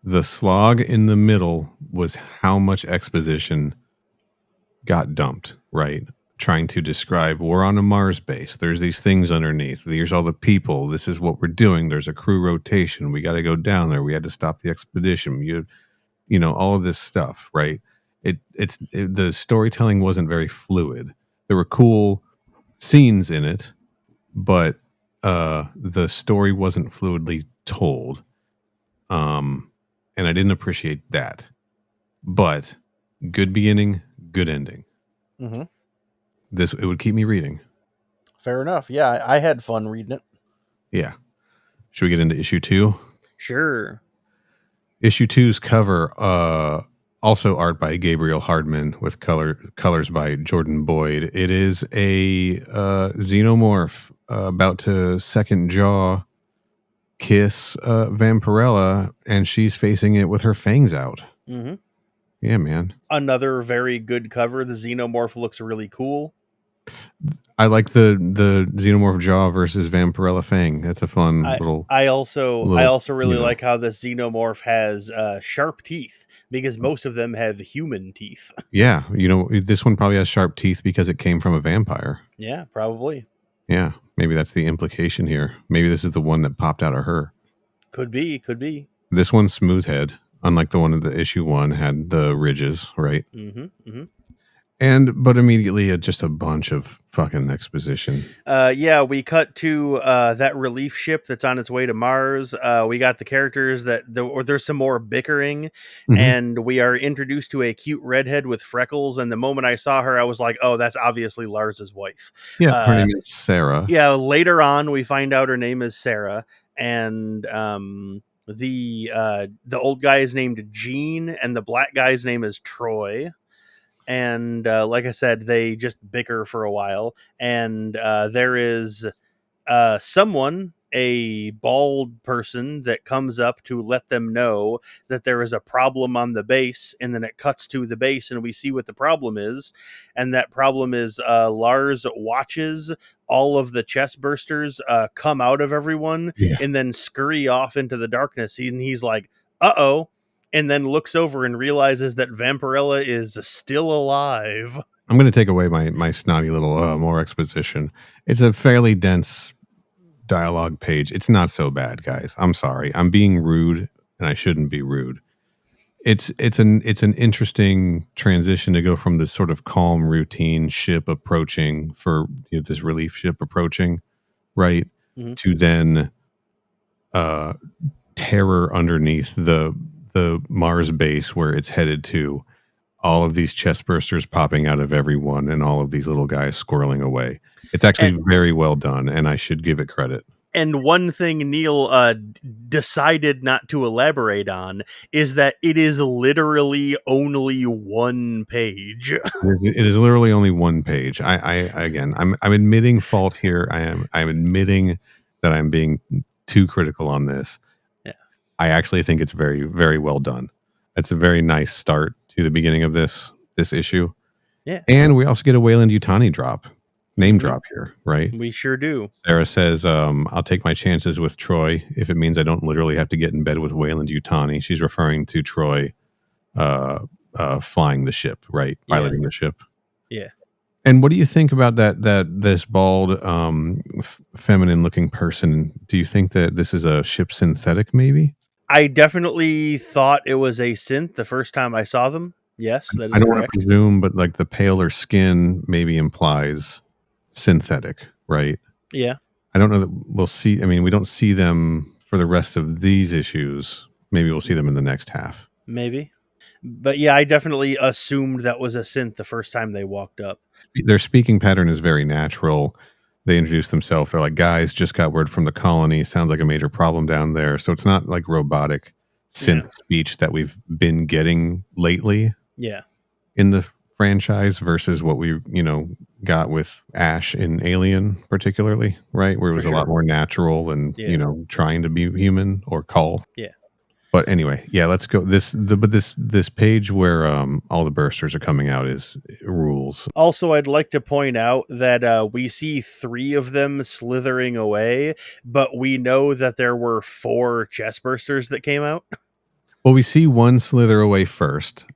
The slog in the middle was how much exposition got dumped, right? Trying to describe we're on a Mars base. There's these things underneath. Here's all the people. This is what we're doing. There's a crew rotation. We got to go down there. We had to stop the expedition. You know, all of this stuff, right? The storytelling wasn't very fluid. There were cool scenes in it, but the story wasn't fluidly told. And I didn't appreciate that. But good beginning, good ending. Mhm. It would keep me reading. Fair enough. Yeah, I had fun reading it. Yeah. Should we get into issue 2? Sure. Issue 2's cover, also art by Gabriel Hardman with colors by Jordan Boyd. It is a xenomorph about to second jaw kiss Vampirella, and she's facing it with her fangs out. Mhm. Yeah, man. Another very good cover. The xenomorph looks really cool. I like the xenomorph jaw versus Vampirella fang. That's a fun little. I also really you know. like how the xenomorph has sharp teeth, because most of them have human teeth. Yeah, you know, this one probably has sharp teeth because it came from a vampire. Yeah, probably. Yeah, maybe that's the implication here. Maybe this is the one that popped out of her. Could be. This one's smooth head, unlike the one of the issue 1 had the ridges, right? Mm-hmm. But immediately just a bunch of fucking exposition. Yeah, we cut to that relief ship that's on its way to Mars. We got the characters or there's some more bickering, and we are introduced to a cute redhead with freckles. And the moment I saw her, I was like, "Oh, that's obviously Lars's wife." Yeah, her name is Sarah. Yeah, later on we find out her name is Sarah, and the old guy is named Gene, and the black guy's name is Troy. And like I said, they just bicker for a while, and there is someone, a bald person, that comes up to let them know that there is a problem on the base. And then it cuts to the base, and we see what the problem is. And that problem is Lars watches all of the chest bursters come out of everyone, and then scurry off into the darkness. And he's like, uh-oh. And then looks over and realizes that Vampirella is still alive. I'm going to take away my snotty little more exposition. It's a fairly dense dialogue page. It's not so bad, guys. I'm sorry. I'm being rude, and I shouldn't be rude. It's an interesting transition to go from this sort of calm routine ship approaching for this relief ship approaching, right, to then terror underneath the Mars base where it's headed to, all of these chest bursters popping out of everyone and all of these little guys squirreling away. It's actually very well done, and I should give it credit. And one thing Neil decided not to elaborate on is that it is literally only one page. It is literally only one page. I'm admitting fault here. I'm admitting that I'm being too critical on this. Yeah. I actually think it's very, very well done. It's a very nice start to the beginning of this issue. Yeah. And we also get a Weyland-Yutani name drop here, right? We sure do. Sarah says, I'll take my chances with Troy if it means I don't literally have to get in bed with Weyland-Yutani. She's referring to Troy flying the ship, right? Yeah. Piloting the ship. Yeah. And what do you think about this bald, feminine-looking person? Do you think that this is a ship synthetic, maybe? I definitely thought it was a synth the first time I saw them. Yes, that I is don't want to correct. presume, but like the paler skin maybe implies synthetic, right? Yeah, I don't know that we'll see. I mean, we don't see them for the rest of these issues. Maybe we'll see them in the next half. maybe. But yeah, I definitely assumed that was a synth the first time they walked up. Their speaking pattern is very natural. They introduce themselves. They're like, guys, just got word from the colony. Sounds like a major problem down there. So it's not like robotic synth Yeah. speech that we've been getting lately Yeah. in the franchise versus what we, got with Ash in Alien, particularly, right? Where it For was a lot sure. more natural and, Yeah. trying to be human or call. Yeah. But anyway, yeah, let's go. This page where all the bursters are coming out is rules. Also, I'd like to point out that we see 3 of them slithering away, but we know that there were 4 chestbursters that came out. Well, we see one slither away first.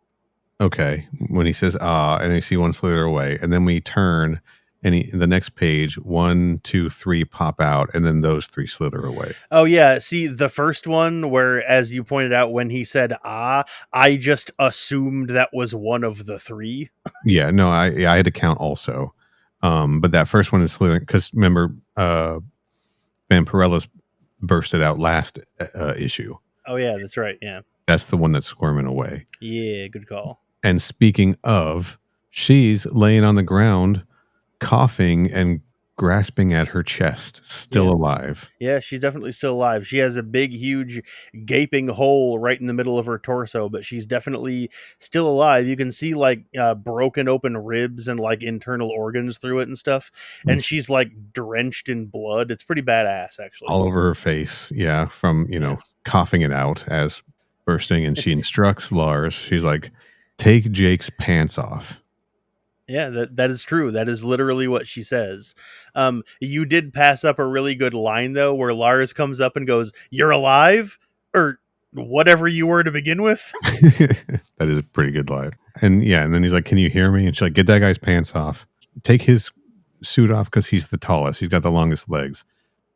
Okay, when he says and we see one slither away, and then we turn, and the next page, 1, 2, 3 pop out, and then those 3 slither away. Oh yeah, see the first one where, as you pointed out, when he said I just assumed that was one of the 3. Yeah, no, I had to count also, but that first one is slithering because remember, Vampirella's bursted out last issue. Oh yeah, that's right. Yeah. That's the one that's squirming away. Yeah, good call. And speaking of, she's laying on the ground, coughing and grasping at her chest, still Yeah. alive. Yeah, she's definitely still alive. She has a big, huge, gaping hole right in the middle of her torso, but she's definitely still alive. You can see like broken open ribs and like internal organs through it and stuff. And she's like drenched in blood. It's pretty badass, actually. All over her face. Yeah. From, Yeah. coughing it out as bursting. And she instructs Lars. She's like, take Jake's pants off. Yeah, that is true. That is literally what she says. You did pass up a really good line though, where Lars comes up and goes, "You're alive," or whatever you were to begin with. That is a pretty good line. And yeah, and then he's like, can you hear me? And she's like, get that guy's pants off. Take his suit off because he's the tallest. He's got the longest legs.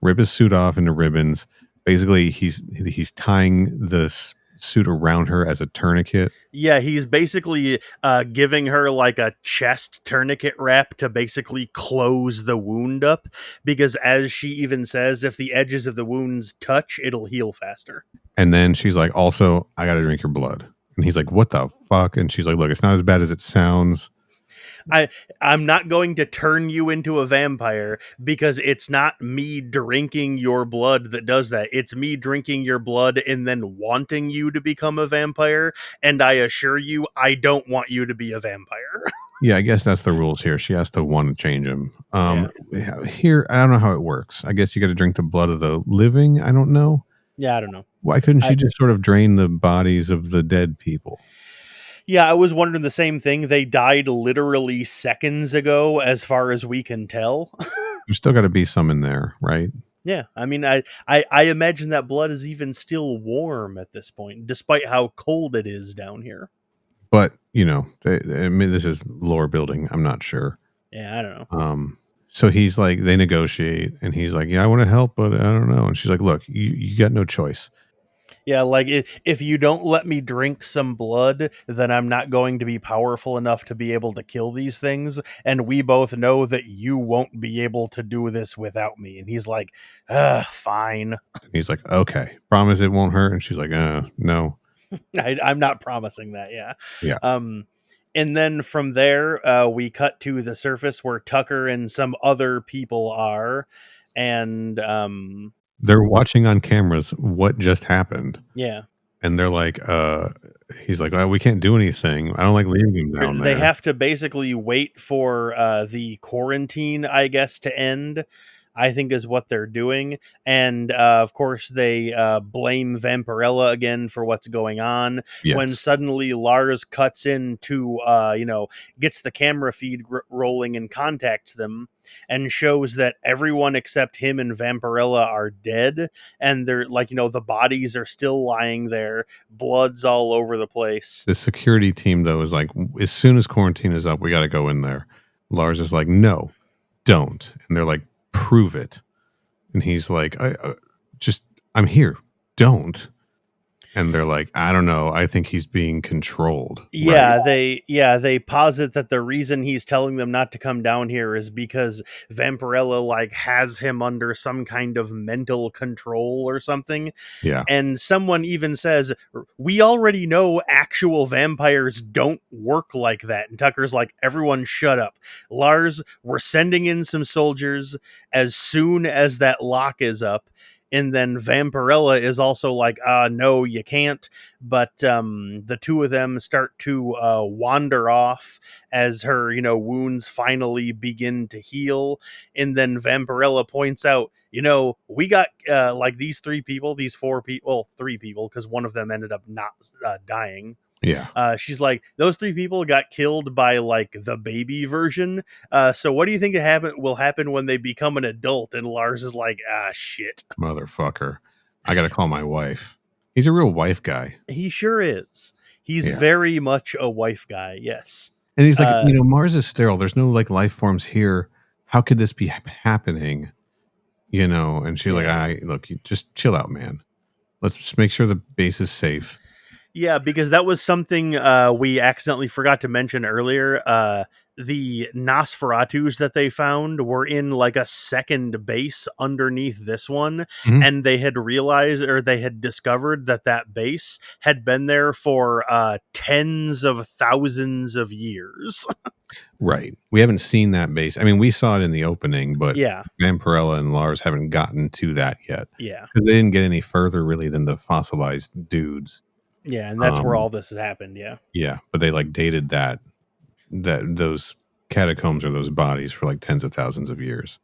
Rip his suit off into ribbons. Basically, he's tying this suit around her as a tourniquet. Yeah, he's basically giving her like a chest tourniquet wrap to basically close the wound up, because as she even says, if the edges of the wounds touch, it'll heal faster. And then she's like, also, I got to drink your blood. And he's like, what the fuck? And she's like, look, it's not as bad as it sounds. I'm not going to turn you into a vampire because it's not me drinking your blood that does that. It's me drinking your blood and then wanting you to become a vampire. And I assure you, I don't want you to be a vampire. Yeah, I guess that's the rules here. She has to want to change him. Here, I don't know how it works. I guess you got to drink the blood of the living. I don't know. Yeah, I don't know. Why couldn't she just sort of drain the bodies of the dead people? Yeah, I was wondering the same thing. They died literally seconds ago, as far as we can tell. There's still got to be some in there, right? Yeah, I mean, I imagine that blood is even still warm at this point, despite how cold it is down here. But, this is lore building. I'm not sure. Yeah, I don't know. So he's like, they negotiate, and he's like, yeah, I want to help, but I don't know. And she's like, look, you got no choice. Yeah, like if you don't let me drink some blood, then I'm not going to be powerful enough to be able to kill these things. And we both know that you won't be able to do this without me. And he's like, fine. And he's like, okay, promise it won't hurt. And she's like, no. I'm not promising that. Yeah. Yeah. And then from there, we cut to the surface where Tucker and some other people are. And they're watching on cameras what just happened. Yeah. And they're like, he's like, well, we can't do anything. I don't like leaving him down there. They have to basically wait for the quarantine, I guess, to end. I think is what they're doing. And of course, they blame Vampirella again for what's going on. When Yes. suddenly Lars cuts in to, gets the camera feed rolling and contacts them and shows that everyone except him and Vampirella are dead. And they're like, the bodies are still lying there, blood's all over the place. The security team, though, is like, as soon as quarantine is up, we got to go in there. Lars is like, no, don't. And they're like, prove it. And he's like, I'm here. Don't. And they're like, I don't know. I think he's being controlled. Yeah, Right? they posit that the reason he's telling them not to come down here is because Vampirella like has him under some kind of mental control or something. Yeah. And someone even says, we already know actual vampires don't work like that. And Tucker's like, everyone shut up. Lars, we're sending in some soldiers as soon as that lock is up. And then Vampirella is also like, no, you can't. But the two of them start to wander off as her, wounds finally begin to heal. And then Vampirella points out, we got like these three people, these four people, well, three people, because one of them ended up not dying. Yeah. She's like, those three people got killed by like the baby version. So what do you think will happen when they become an adult? And Lars is like, shit. Motherfucker. I got to call my wife. He's a real wife guy. He sure is. He's very much a wife guy. Yes. And he's like, Mars is sterile. There's no like life forms here. How could this be happening? And she's like, look, you just chill out, man. Let's just make sure the base is safe. Yeah, because that was something we accidentally forgot to mention earlier. The Nosferatus that they found were in like a second base underneath this one. Mhm. And they had realized, or they had discovered that base had been there for tens of thousands of years. Right. We haven't seen that base. I mean, we saw it in the opening, but Yeah. Vampirella and Lars haven't gotten to that yet. Yeah. Because they didn't get any further, really, than the fossilized dudes. Yeah, and that's where all this has happened, yeah. Yeah, but they like dated those catacombs or those bodies for like tens of thousands of years.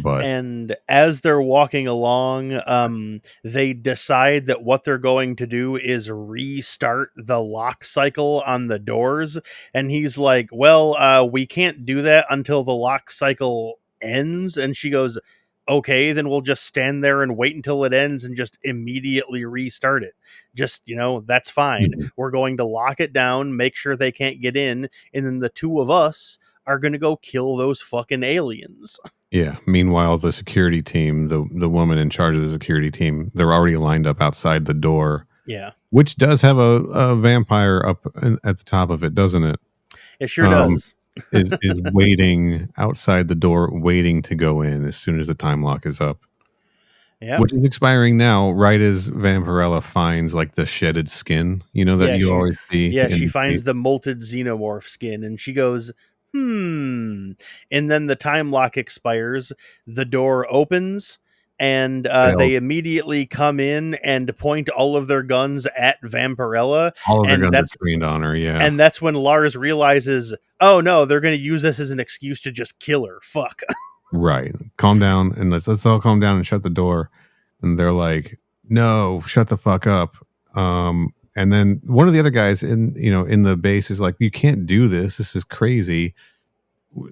But and as they're walking along, they decide that what they're going to do is restart the lock cycle on the doors. And he's like, well, we can't do that until the lock cycle ends. And she goes, okay, then we'll just stand there and wait until it ends and just immediately restart it. Just, that's fine. Mhm. We're going to lock it down, make sure they can't get in, and then the two of us are going to go kill those fucking aliens. Yeah. Meanwhile, the security team, the woman in charge of the security team, they're already lined up outside the door. Yeah. Which does have a vampire up at the top of it, doesn't it? It sure does. is waiting outside the door, waiting to go in as soon as the time lock is up. Yeah. Which is expiring now, right as Vampirella finds like the shedded skin, you always see. Yeah, she finds the molted xenomorph skin and she goes, and then the time lock expires, the door opens, and they immediately come in and point all of their guns at Vampirella. All of their guns are trained on her, yeah. And that's when Lars realizes, oh no, they're going to use this as an excuse to just kill her. Fuck. Right. Calm down, and let's all calm down and shut the door. And they're like, no, shut the fuck up. And then one of the other guys in the base is like, you can't do this. This is crazy.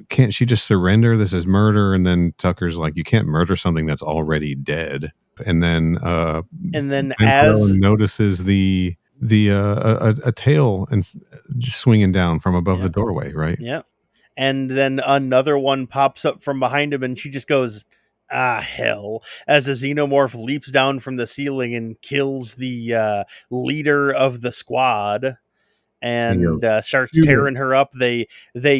Can't she just surrender? This is murder. And then Tucker's like, you can't murder something that's already dead. And then as notices a tail and just swinging down from above the doorway, right? Yeah. And then another one pops up from behind him, and she just goes, hell, as a xenomorph leaps down from the ceiling and kills the leader of the squad and starts tearing her up. They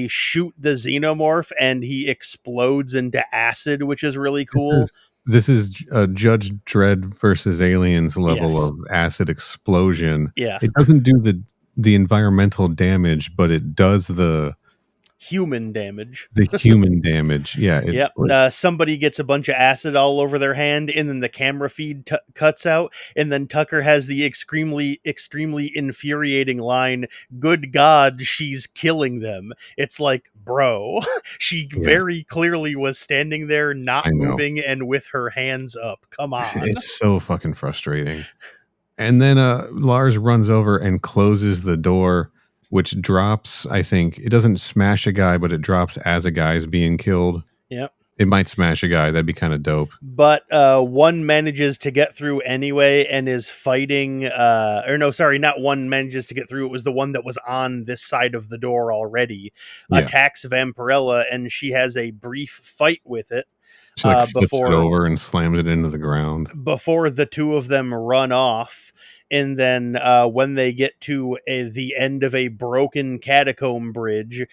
shoot the xenomorph and he explodes into acid, which is really cool. This is Judge Dredd versus Aliens level of acid explosion. Yeah. It doesn't do the environmental damage, but it does the human damage. The human damage. Yeah. Yep. Somebody gets a bunch of acid all over their hand, and then the camera feed cuts out, and then Tucker has the extremely infuriating line, "Good God, she's killing them." It's like, bro, she Yeah, very clearly was standing there, not I know. moving, and with her hands up. Come on. It's so fucking frustrating. And then Lars runs over and closes the door, which drops, I think, it doesn't smash a guy, but it drops as a guy's being killed. Yep. It might smash a guy. That'd be kind of dope. But one manages to get through anyway and is fighting or no, sorry, not one manages to get through. It was the one that was on this side of the door already, Yeah. attacks Vampirella, and she has a brief fight with it She like flips it before over and slams it into the ground. the two of them run off. And then when they get to the end of a broken catacomb bridge,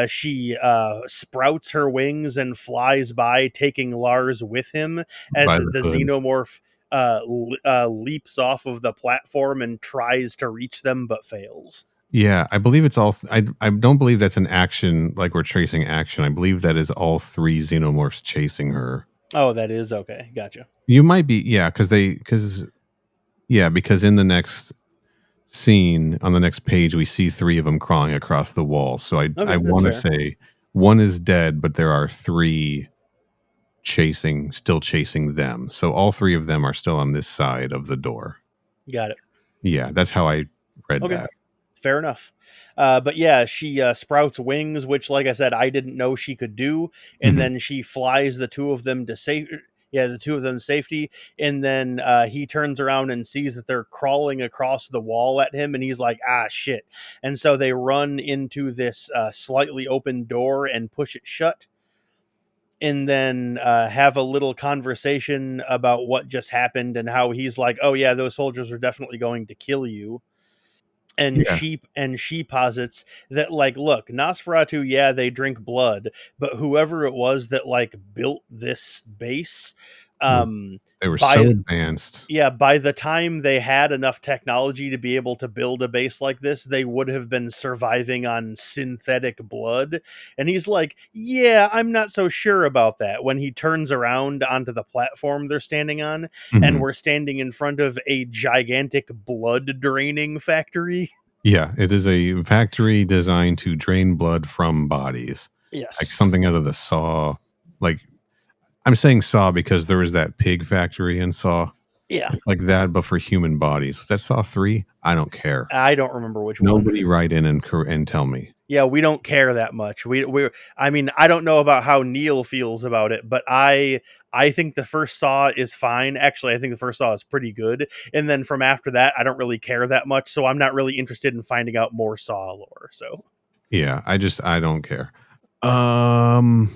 she sprouts her wings and flies by, taking Lars with him as By the the hood. xenomorph leaps off of the platform and tries to reach them but fails. Yeah, I believe it's all. I don't believe that's an action like we're tracing action. I believe that is all three xenomorphs chasing her. Oh, that is okay. Gotcha. You might be, yeah, because in the next scene on the next page we see three of them crawling across the wall. So I Okay, that's want to fair. say one is dead, but there are three still chasing them. So all three of them are still on this side of the door. Got it. Yeah, that's how I read Okay. that. Fair enough. But yeah, she sprouts wings, which, like I said, I didn't know she could do. And Mhm. then she flies the two of them to the two of them to safety. And then he turns around and sees that they're crawling across the wall at him, and he's like, "Ah, shit!" And so they run into this slightly open door and push it shut. And then have a little conversation about what just happened and how he's like, "Oh yeah, those soldiers are definitely going to kill you." And Yeah. she posits that, like, look, Nosferatu, yeah, they drink blood, but whoever it was that like built this base, They were so by advanced. by the time they had enough technology to be able to build a base like this, they would have been surviving on synthetic blood. And he's like, yeah, I'm not so sure about that, when he turns around onto the platform they're standing on, and Mhm. we're standing in front of a gigantic blood draining factory. Yeah, it is a factory designed to drain blood from bodies. Like Yes. something out of the Saw. Like I'm saying Saw because there was that pig factory in Saw. Yeah. It's like that, but for human bodies. Was that Saw 3? I don't care. I don't remember which one. Nobody write in and tell me. Yeah, we don't care that much. I mean, I don't know about how Neil feels about it, but I think the first Saw is fine. Actually, I think the first Saw is pretty good. And then from after that, I don't really care that much, so I'm not really interested in finding out more Saw lore. So, Yeah, I don't care. Um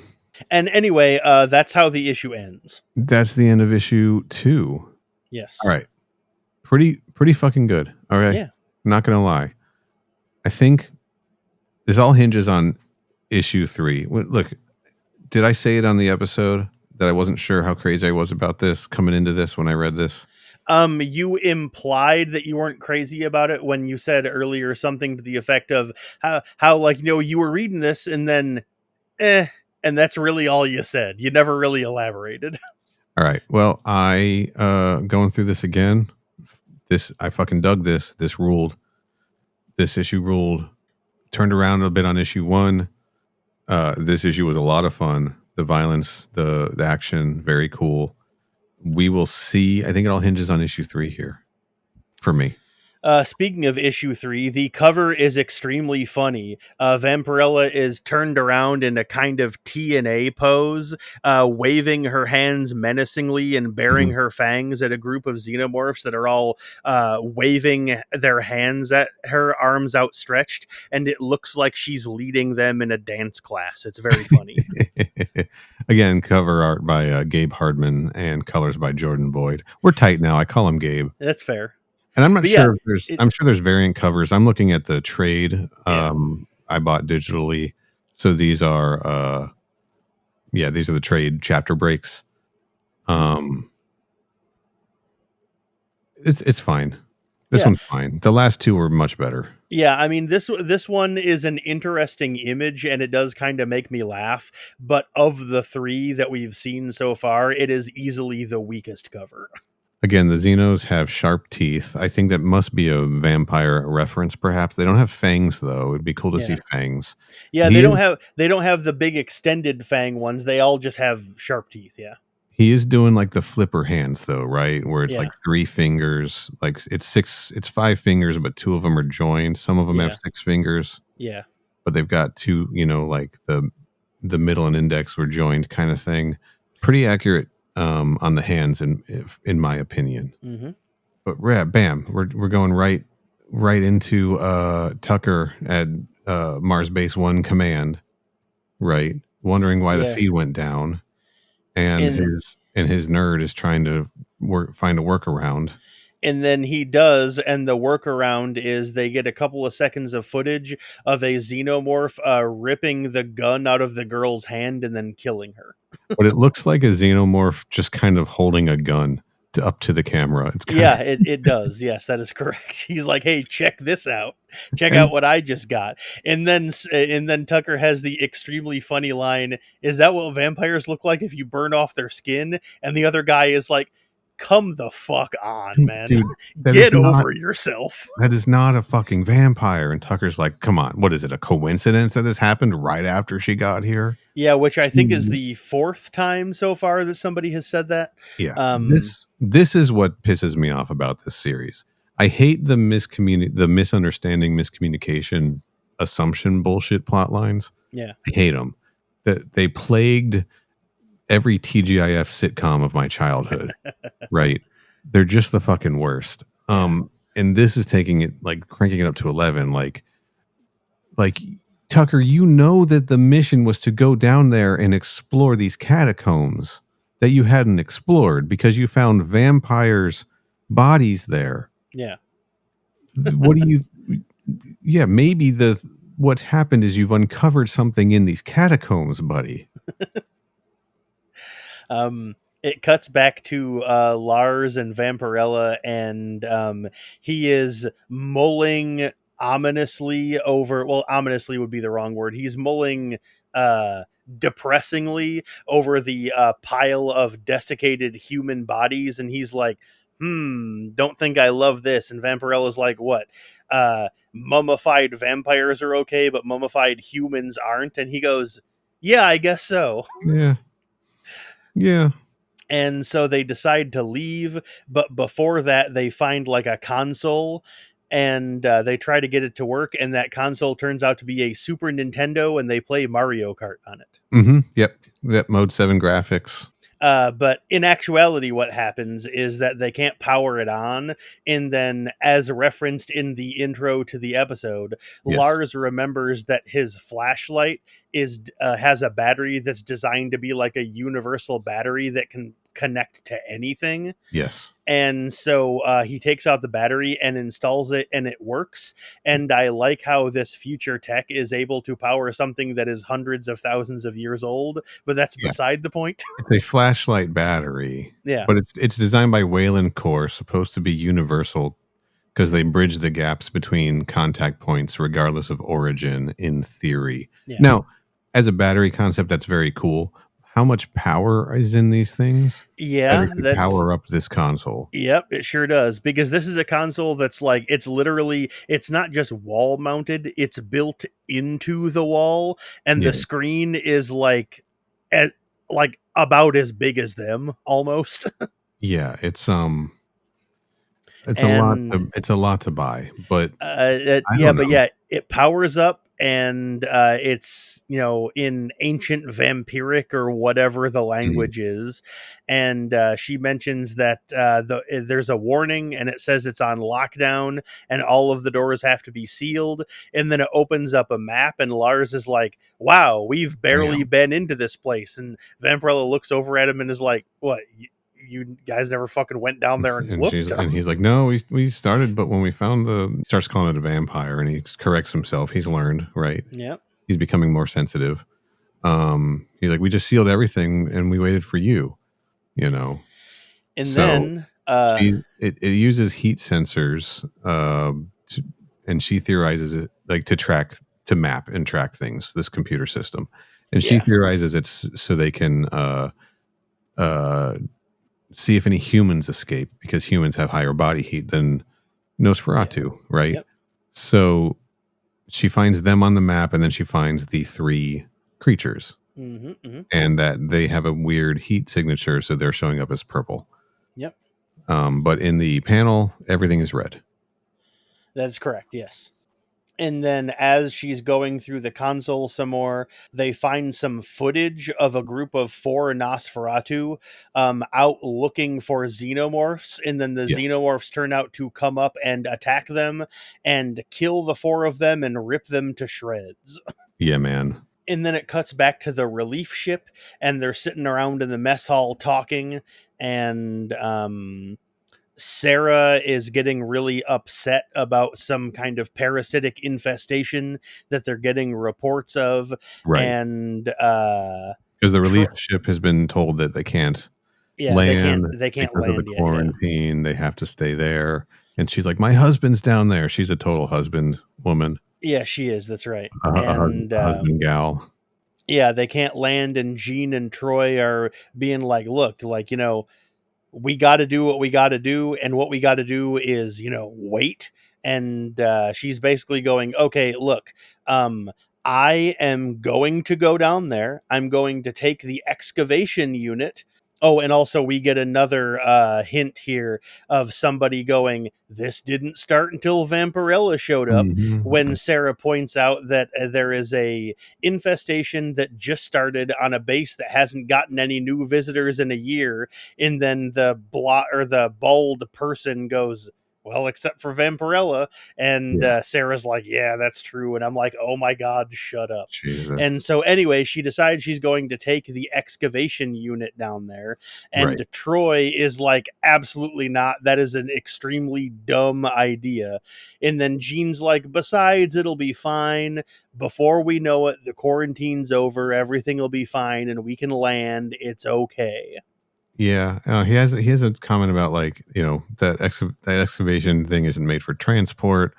and anyway, that's how the issue ends. that's the end of issue 2. Yes. All right. Pretty fucking good. All right. Yeah. Not gonna lie. I think this all hinges on issue 3. Look, did I say it on the episode that I wasn't sure how crazy I was about this coming into this when I read this? You implied that you weren't crazy about it when you said earlier something to the effect of how like, you were reading this and then and that's really all you said. You never really elaborated. All right. Well, I going through this again. I fucking dug this. This ruled. This issue ruled. Turned around a bit on issue 1. This issue was a lot of fun. The violence, the action, very cool. We will see. I think it all hinges on issue 3 here for me. Speaking of issue 3, the cover is extremely funny. Vampirella is turned around in a kind of TNA pose, waving her hands menacingly and baring Mhm. her fangs at a group of xenomorphs that are all waving their hands at her, arms outstretched, and it looks like she's leading them in a dance class. It's very funny. Again, cover art by Gabe Hardman and colors by Jordan Boyd. We're tight now. I call him Gabe. That's fair. And I'm not But yeah, sure if I'm sure there's variant covers. I'm looking at the trade Yeah. I bought digitally. So these are these are the trade chapter breaks. It's fine. This Yeah. one's fine. The last two were much better. Yeah, I mean this one is an interesting image and it does kind of make me laugh, but of the 3 that we've seen so far, it is easily the weakest cover. Again, the Xenos have sharp teeth. I think that must be a vampire reference, perhaps. They don't have fangs, though. It'd be cool to see Yeah. fangs. Yeah, He is, they don't have the big extended fang ones. They all just have sharp teeth, yeah. he is doing like the flipper hands, though, right? Where it's Yeah. like 3 fingers, like it's 5 fingers, but 2 of them are joined. Some of them have Yeah. 6 fingers, Yeah. but they've got 2, like the middle and index were joined kind of thing. Pretty accurate on the hands, in my opinion. Mhm. But bam, we're going right into Tucker at Mars Base 1 command, right? Wondering why the Yeah. feed went down, and And his nerd is trying to find a workaround. and then he does, and the workaround is they get a couple of seconds of footage of a xenomorph ripping the gun out of the girl's hand and then killing her. But it looks like a xenomorph just kind of holding a gun up to the camera. It's kind Yeah, of, it does. Yes, that is correct. He's like, "Hey, check this out. Check and out what I just got." And then Tucker has the extremely funny line, "Is that what vampires look like if you burn off their skin?" And the other guy is like, "Come the fuck on, man. dude, that is Get not over yourself." that is not a fucking vampire. And Tucker's like, come on, what is it? A coincidence that this happened right after she got here? Yeah, which I think is She- the 4th time so far that somebody has said that. Yeah, Um, this is what pisses me off about this series. I hate the misunderstanding, miscommunication, assumption bullshit plot lines. yeah. I hate them. That they plagued every TGIF sitcom of my childhood. Right? They're just the fucking worst. And this is taking it, like cranking it up to 11. Like Tucker, you know that the mission was to go down there and explore these catacombs that you hadn't explored because you found vampires' bodies there. Yeah. What do you? Yeah, maybe what happened is you've uncovered something in these catacombs, buddy. It cuts back to Lars and Vampirella, and he is mulling ominously over. Well, ominously would be the wrong word. He's mulling depressingly over the pile of desiccated human bodies, and he's like, don't think I love this. And Vampirella's like, what? Mummified vampires are okay, but mummified humans aren't. And he goes, yeah, I guess so. Yeah. And so they decide to leave, but before that they find like a console, and they try to get it to work, and that console turns out to be a Super Nintendo, and they play Mario Kart on it. Mm-hmm. Yep. Mode 7 graphics. But in actuality, what happens is that they can't power it on, and then, as referenced in the intro to the episode, Yes. Lars remembers that his flashlight has a battery that's designed to be like a universal battery that can connect to anything. Yes. And so he takes out the battery and installs it, and it works. And I like how this future tech is able to power something that is hundreds of thousands of years old, but that's beside the point. It's a flashlight battery. Yeah. But it's designed by Wayland Core, supposed to be universal because they bridge the gaps between contact points regardless of origin in theory. Yeah. Now, as a battery concept, that's very cool. How much power is in these things? Yeah, That power up this console. Yep, it sure does. Because this is a console that's like, it's not just wall mounted, it's built into the wall, and Yeah. the screen is like about as big as them almost. Yeah, it's a lot to buy, but it powers up, and it's in ancient vampiric or whatever the language is, and she mentions that there's a warning, and it says it's on lockdown, and all of the doors have to be sealed, and then it opens up a map, and Lars is like, "Wow, we've barely been into this place," and Vampirella looks over at him and is like, "What? You guys never fucking went down there and looked?" And he's like, no, we started, but when we found he starts calling it a vampire, and he corrects himself. He's learned, right? Yeah. He's becoming more sensitive. He's like, we just sealed everything and we waited for you, And then It uses heat sensors, and she theorizes it like to map and track things. This computer system, and she Yeah. theorizes it's so they can uh, see if any humans escape because humans have higher body heat than Nosferatu, right? Yep. So she finds them on the map, and then she finds the 3 creatures, and that they have a weird heat signature, so they're showing up as purple. Yep. But in the panel, everything is red. That's correct, yes. And then as she's going through the console some more, they find some footage of a group of 4 Nosferatu out looking for xenomorphs, and then the Yes. xenomorphs turn out to come up and attack them and kill the 4 of them and rip them to shreds. Yeah, man. And then it cuts back to the relief ship, and they're sitting around in the mess hall talking, and Sarah is getting really upset about some kind of parasitic infestation that they're getting reports of. Right. And because the relief ship has been told that they can't land they can't because land of the yet. quarantine. They have to stay there. And she's like, my husband's down there. She's a total husband woman. Yeah, she is. That's right. And husband gal. Yeah, they can't land, and Jean and Troy are being like, look, like, you know, we got to do what we got to do, and what we got to do is, you know, wait. And she's basically going, okay, look, I am going to go down there. I'm going to take the excavation unit. Oh, and also we get another hint here of somebody going, this didn't start until Vampirella showed up, when Sarah points out that there is a infestation that just started on a base that hasn't gotten any new visitors in a year. And then the bald person goes, well, except for Vampirella. And Sarah's like, yeah, that's true. And I'm like, oh my God, shut up. Jesus. And so anyway, she decides she's going to take the excavation unit down there. And Troy is like, absolutely not. That is an extremely dumb idea. And then Jean's like, besides, it'll be fine. Before we know it, the quarantine's over. Everything will be fine and we can land. It's okay. Yeah, he has a comment about, like, you know, that excavation thing isn't made for transport.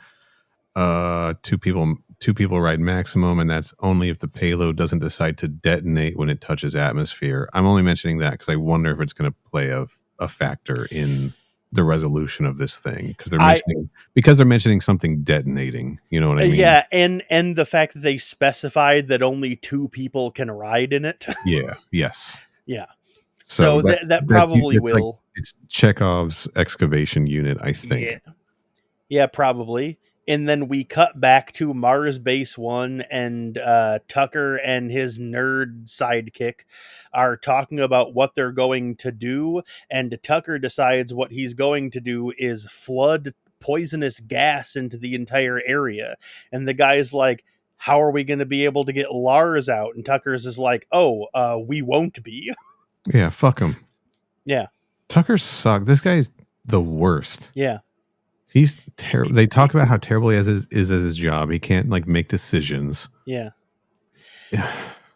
Two people ride maximum, and that's only if the payload doesn't decide to detonate when it touches atmosphere. I'm only mentioning that because I wonder if it's going to play a factor in the resolution of this thing, because they're mentioning something detonating. You know what I mean? Yeah, and the fact that they specified that only 2 people can ride in it. Yeah. Yes. Yeah. So that probably will. Like, it's Chekhov's excavation unit, I think. Yeah, probably. And then we cut back to Mars Base 1, and Tucker and his nerd sidekick are talking about what they're going to do. And Tucker decides what he's going to do is flood poisonous gas into the entire area. And the guy's like, how are we going to be able to get Lars out? And Tucker's is like, we won't be. Yeah, fuck him. Yeah. Tucker sucks. This guy's the worst. Yeah. He's terrible. They talk about how terrible he is at his job. He can't, like, make decisions. Yeah.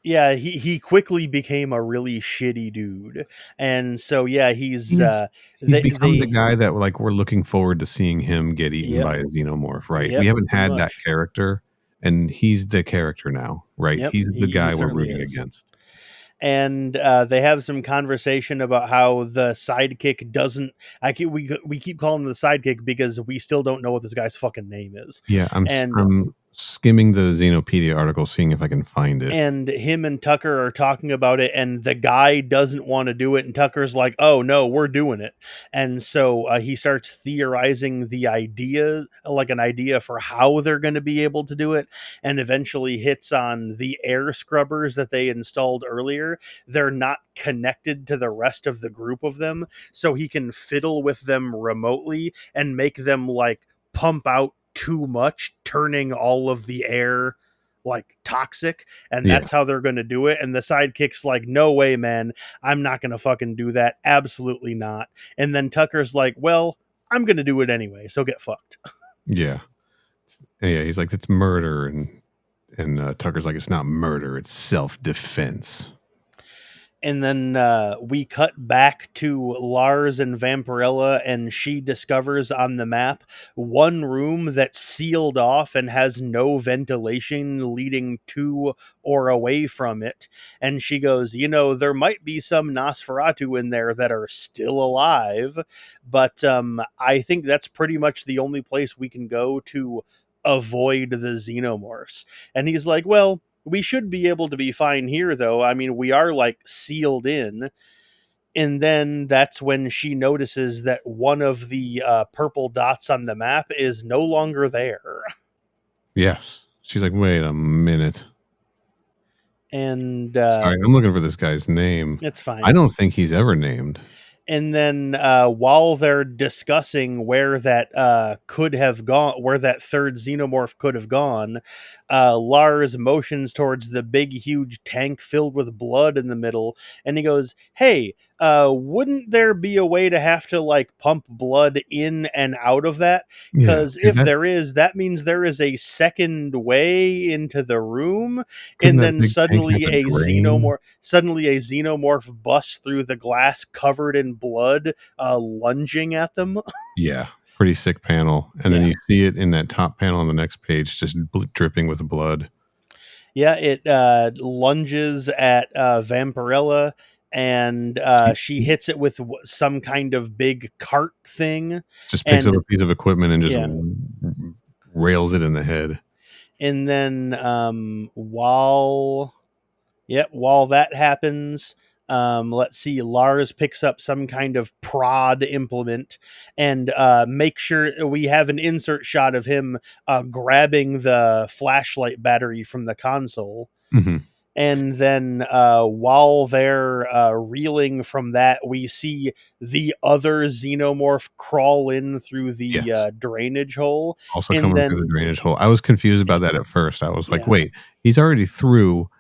Yeah, he quickly became a really shitty dude. And so, yeah, he's become the guy that, like, we're looking forward to seeing him get eaten by a xenomorph, right? We haven't had that character, and he's the character now, right? Yep, he's the guy we're rooting against. And they have some conversation about how the sidekick doesn't. We keep calling him the sidekick because we still don't know what this guy's fucking name is. Yeah, I'm skimming the Xenopedia article, seeing if I can find it. And him and Tucker are talking about it, and the guy doesn't want to do it, and Tucker's like, "Oh no, we're doing it." And so he starts theorizing the idea, like an idea for how they're going to be able to do it, and eventually hits on the air scrubbers that they installed earlier. They're not connected to the rest of the group of them, so he can fiddle with them remotely and make them, like, pump out too much, turning all of the air, like, toxic, and that's how they're going to do it. And the sidekick's like, no way, man, I'm not going to fucking do that. Absolutely not. And then Tucker's like, well, I'm going to do it anyway, so get fucked. Yeah. He's like, it's murder, and Tucker's like, it's not murder, it's self-defense. And then we cut back to Lars and Vampirella, and she discovers on the map one room that's sealed off and has no ventilation leading to or away from it. And she goes, there might be some Nosferatu in there that are still alive, but I think that's pretty much the only place we can go to avoid the xenomorphs. And he's like, well, we should be able to be fine here, though. I mean, we are like sealed in. And then that's when she notices that one of the purple dots on the map is no longer there. Yes. She's like, wait a minute. And Sorry, I'm looking for this guy's name. it's fine. I don't think he's ever named. And then while they're discussing where that could have gone, where that third xenomorph could have gone, Lars motions towards the big, huge tank filled with blood in the middle, and he goes, "Hey, wouldn't there be a way to have to like pump blood in and out of that? Because if there is, that means there is a second way into the room." And then suddenly a xenomorph busts through the glass covered in blood, lunging at them. Yeah, pretty sick panel. And then Yeah. you see it in that top panel on the next page, just dripping with blood. Yeah, it lunges at Vampirella, and she hits it with some kind of big cart thing. Just picks And- up a piece of equipment and just Yeah. rails it in the head. And then while that happens, let's see, Lars picks up some kind of prod implement and make sure we have an insert shot of him grabbing the flashlight battery from the console. Mm-hmm. And then while they're reeling from that, we see the other xenomorph crawl in through the drainage hole. Also And coming then- through the drainage hole. I was confused about that at first. I was like, Yeah. wait, he's already through.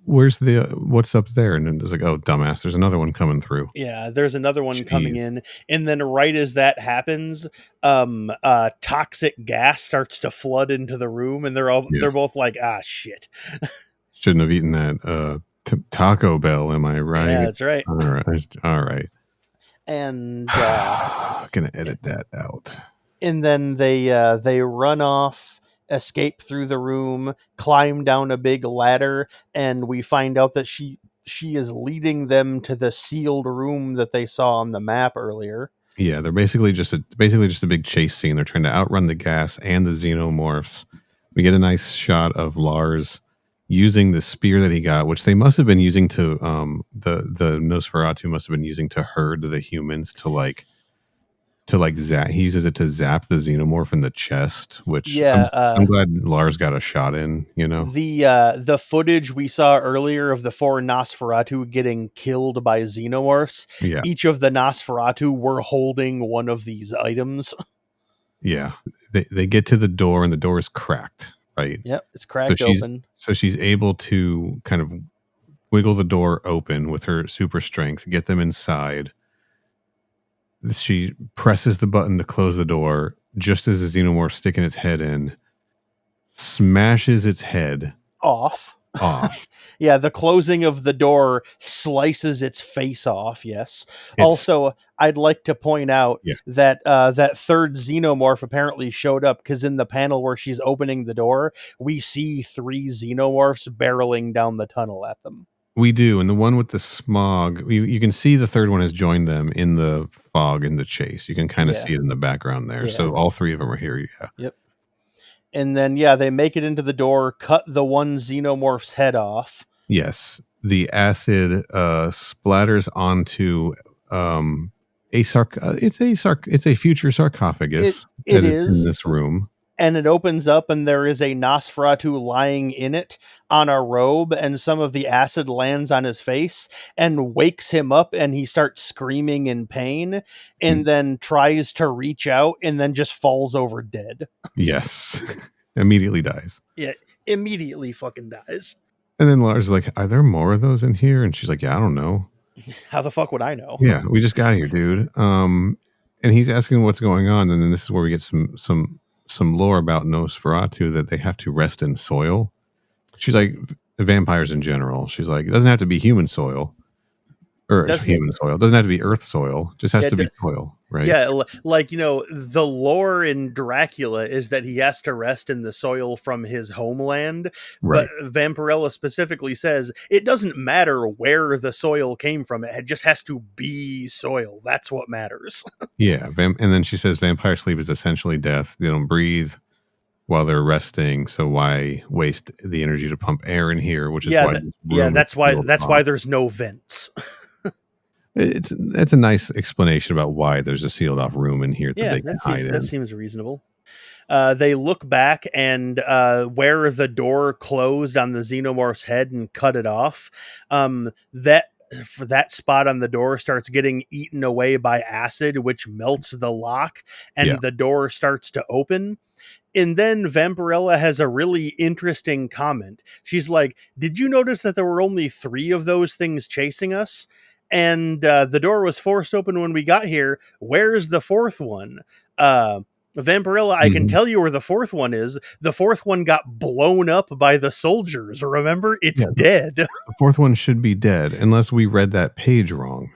Where's what's up there? And then it's like, oh, dumbass, there's another one coming through. Yeah, there's another one coming Jeez. in. And then right as that happens, toxic gas starts to flood into the room, and they're both like, ah, shit. Shouldn't have eaten that Taco Bell, am I right? Yeah, that's right. All right. And Gonna edit that out. and then they run off, escape through the room, climb down a big ladder, and we find out that she is leading them to the sealed room that they saw on the map earlier. Yeah, they're basically just a big chase scene. They're trying to outrun the gas and the xenomorphs. We get a nice shot of Lars using the spear that he got, which they must have been using to the Nosferatu must have been using to herd the humans to zap. He uses it to zap the xenomorph in the chest, which I'm glad Lars got a shot in. The footage we saw earlier of the 4 Nosferatu getting killed by xenomorphs. Yeah. Each of the Nosferatu were holding one of these items. Yeah, they get to the door and the door is cracked. Right. Yep, it's cracked open. So she's able to kind of wiggle the door open with her super strength, get them inside. She presses the button to close the door just as the xenomorph sticking its head in, smashes its head off. Yeah, the closing of the door slices its face off. Yes. Also, I'd like to point out that that third xenomorph apparently showed up because in the panel where she's opening the door, we see 3 xenomorphs barreling down the tunnel at them. We do, and the one with the smog, you can see the third one has joined them in the fog in the chase. You can kind of see it in the background there. Yeah. So all 3 of them are here. Yeah. Yep. And then, they make it into the door, cut the one xenomorph's head off. Yes. The acid splatters onto it's a future sarcophagus. It is in this room. And it opens up, and there is a Nosferatu lying in it on a robe, and some of the acid lands on his face and wakes him up, and he starts screaming in pain, and then tries to reach out, and then just falls over dead. Yes. Immediately dies. Yeah, immediately fucking dies. And then Lars is like, are there more of those in here? And she's like, yeah, I don't know. How the fuck would I know? Yeah, we just got here, dude. And he's asking what's going on, and then this is where we get some lore about Nosferatu that they have to rest in soil. She's like, vampires in general. She's like, it doesn't have to be human soil. or Doesn't it? human soil. It doesn't have to be Earth soil. It just has Yeah, to be soil, right? yeah, like the lore in Dracula is that he has to rest in the soil from his homeland, but Right. Vampirella specifically says it doesn't matter where the soil came from; it just has to be soil. That's what matters. Yeah. And then she says vampire sleep is essentially death. They don't breathe while they're resting, so why waste the energy to pump air in here? Which is Yeah, why this yeah, room is sealed that's why off. there's no vents. That's a nice explanation about why there's a sealed off room in here that Yeah, they can hide that in. seems reasonable. They look back and where the door closed on the xenomorph's head and cut it off. That for that spot on the door starts getting eaten away by acid, which melts the lock, Yeah. and the door starts to open. And then Vampirella has a really interesting comment. She's like, "Did you notice that there were only 3 of those things chasing us? And the door was forced open when we got here. Where's the 4th one?" Vampirella, I can Mhm. tell you where the 4th one is. The 4th one got blown up by the soldiers. Remember? It's Yeah, dead. the 4th one should be dead unless we read that page wrong.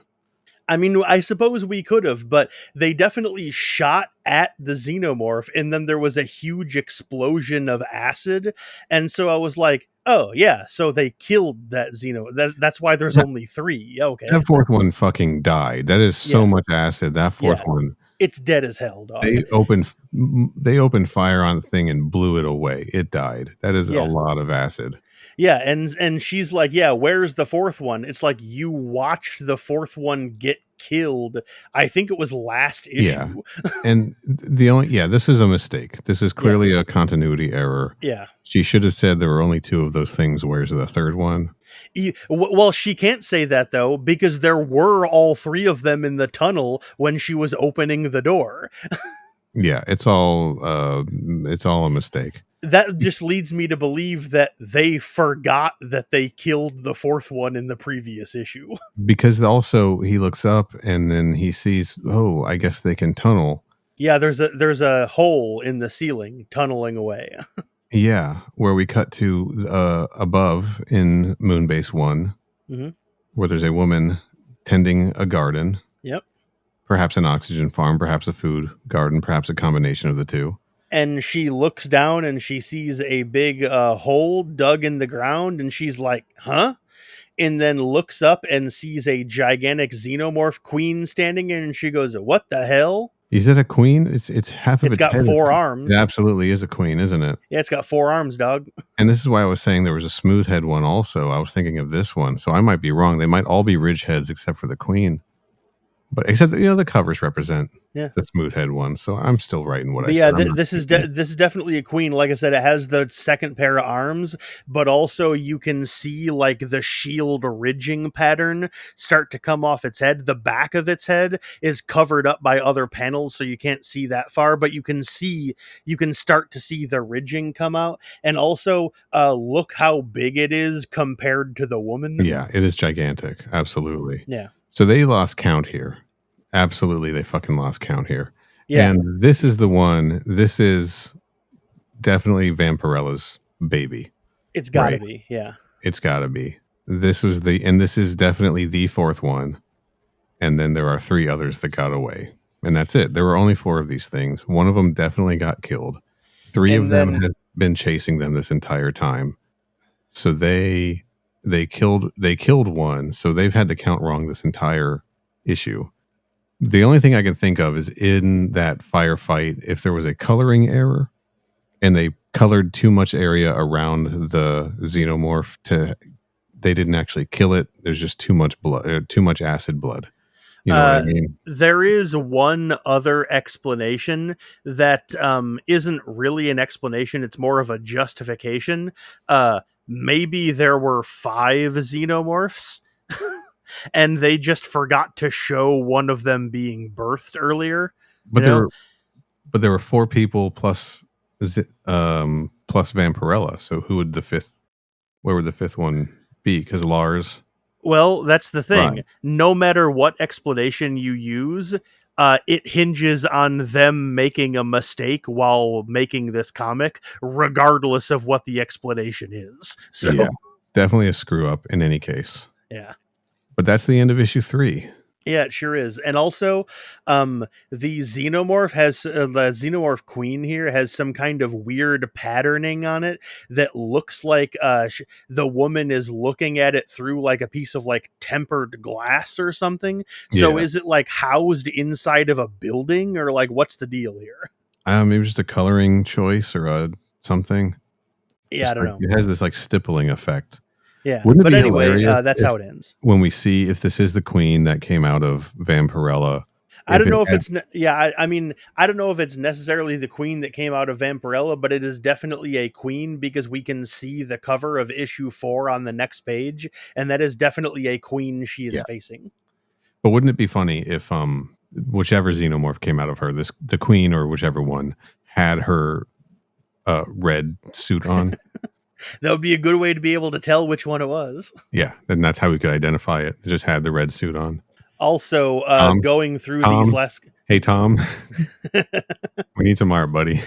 I mean, I suppose we could have, but they definitely shot at the xenomorph, and then there was a huge explosion of acid. And so I was like, oh, yeah, so they killed that That's why there's That only 3. Okay. that 4th one fucking died. That is so Yeah. much acid. That 4th Yeah. one, It's dead as hell, dog. they opened fire on the thing and blew it away. It died. That is a Yeah. lot of acid. Yeah, and she's like, yeah, where's the 4th one? It's like you watched the 4th one get killed. I think it was last Yeah. issue. And this is a mistake. This is clearly a continuity error. Yeah. She should have said there were only 2 of those things. Where's the 3rd one? Well, she can't say that though because there were all 3 of them in the tunnel when she was opening the door. Yeah, it's all a mistake. That just leads me to believe that they forgot that they killed the 4th one in the previous issue. Because also he looks up and then he sees, oh, I guess they can tunnel. Yeah, there's a hole in the ceiling tunneling away. Yeah, where we cut to above in Moonbase 1, Mhm. where there's a woman tending a garden, Yep. perhaps an oxygen farm, perhaps a food garden, perhaps a combination of the two. And she looks down and she sees a big hole dug in the ground and she's like, huh? And then looks up and sees a gigantic xenomorph queen standing in and she goes, what the hell? Is it a queen? It's half of It's its got head. 4 arms. It absolutely is a queen, isn't it? Yeah, it's got 4 arms, dog. And this is why I was saying there was a smooth head one also. I was thinking of this one. So I might be wrong. They might all be ridge heads except for the queen. But except that, the covers represent the smooth head one. So I'm still right in what I Yeah, said. this is definitely a queen. Like I said, it has the 2nd pair of arms, but also you can see like the shield ridging pattern start to come off its head. The back of its head is covered up by other panels, so you can't see that far, but you can start to see the ridging come out. And also, look how big it is compared to the woman. Yeah, it is gigantic. Absolutely. Yeah. So they lost count here. Absolutely, they fucking lost count here. Yeah. And this is the one. This is definitely Vampirella's baby. It's gotta Right. be. Yeah. It's got to be. This is definitely the 4th one. And then there are 3 others that got away. And that's it. There were only 4 of these things. One of them definitely got killed. 3 And of them then- had been chasing them this entire time. So they killed one. So they've had to count wrong this entire issue. The only thing I can think of is in that firefight, if there was a coloring error and they colored too much area around the xenomorph they didn't actually kill it. There's just too much blood, too much acid blood. You know what I mean? There is one other explanation that isn't really an explanation. It's more of a justification. Maybe there were 5 xenomorphs and they just forgot to show one of them being birthed earlier. But there were 4 people plus Vampirella. So who would the 5th? Where would the 5th one be? Because Lars. Well, that's the thing. Right. No matter what explanation you use, it hinges on them making a mistake while making this comic, regardless of what the explanation is. So, Yeah, definitely a screw up in any case. yeah. But that's the end of issue 3. Yeah, it sure is. And also, the xenomorph has the xenomorph queen here has some kind of weird patterning on it that looks like the woman is looking at it through like a piece of like tempered glass or something. So Yeah. is it like housed inside of a building, or like what's the deal here? Maybe just a coloring choice or something. Yeah, Just I don't like, know. it has this like stippling effect. Yeah, Wouldn't it but be anyway, hilarious that's if, how it ends. when we see if this is the queen that came out of Vampirella? I don't it know if had- it's I mean, I don't know if it's necessarily the queen that came out of Vampirella, but it is definitely a queen because we can see the cover of issue 4 on the next page, and that is definitely a queen she is Yeah. facing. But wouldn't it be funny if whichever xenomorph came out of her, the queen or whichever one, had her red suit on? That would be a good way to be able to tell which one it was. Yeah, and that's how we could identify it. It just had the red suit on. Also, going through Tom? these last Hey Tom, we need some art, buddy.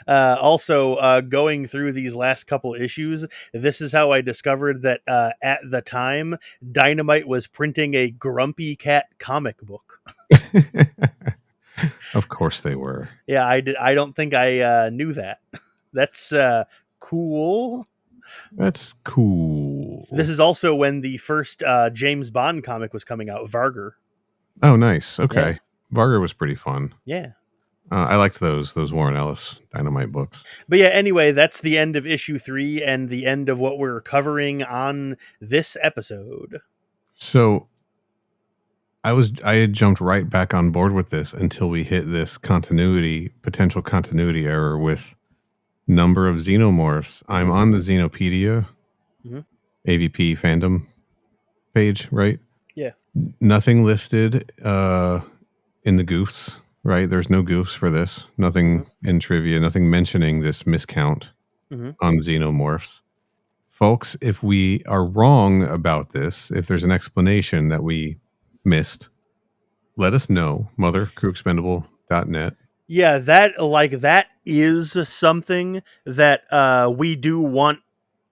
Going through these last couple issues, this is how I discovered that at the time, Dynamite was printing a Grumpy Cat comic book. Of course they were. Yeah, I don't think I knew that. That's cool. That's cool. This is also when the first James Bond comic was coming out, Varger. Oh, nice. Okay. Yeah. Varger was pretty fun. Yeah. I liked those Warren Ellis Dynamite books. But yeah, anyway, that's the end of issue 3 and the end of what we're covering on this episode. So I had jumped right back on board with this until we hit this potential continuity error with number of xenomorphs. I'm on the Xenopedia AVP fandom page, right? Yeah. Nothing listed in the goofs, right? There's no goofs for this. Nothing in trivia, nothing mentioning this miscount on xenomorphs. Folks, if we are wrong about this, if there's an explanation that we missed, let us know. mother@crewexpendable.net. Yeah, that is something that we do want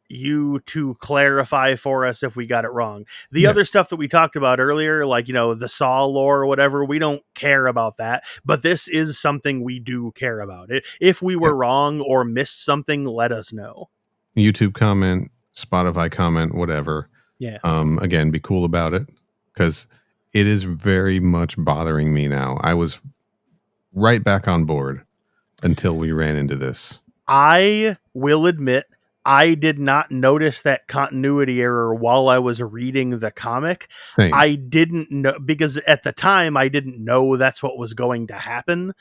you to clarify for us if we got it wrong. The other stuff that we talked about earlier, like, the Saw lore or whatever, we don't care about that, but this is something we do care about. If we were wrong or missed something, let us know. YouTube comment, Spotify comment, whatever. Yeah. Again, be cool about it, because it is very much bothering me now. I was right back on board until we ran into this. I will admit, I did not notice that continuity error while I was reading the comic. Same. I didn't know, because at the time I didn't know that's what was going to happen,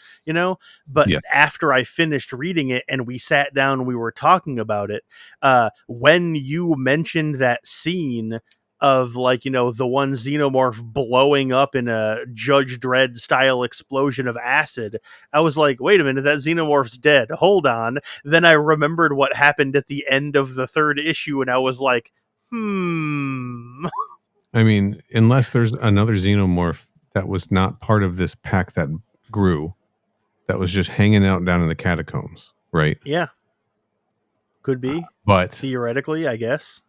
but after I finished reading it and we sat down and we were talking about it, when you mentioned that scene of, like, the one xenomorph blowing up in a Judge Dredd style explosion of acid, I was like, wait a minute, that xenomorph's dead. Hold on. Then I remembered what happened at the end of the 3rd issue, and I was like, I mean, unless there's another xenomorph that was not part of this pack that grew, that was just hanging out down in the catacombs, right? Yeah. Could be. But theoretically, I guess.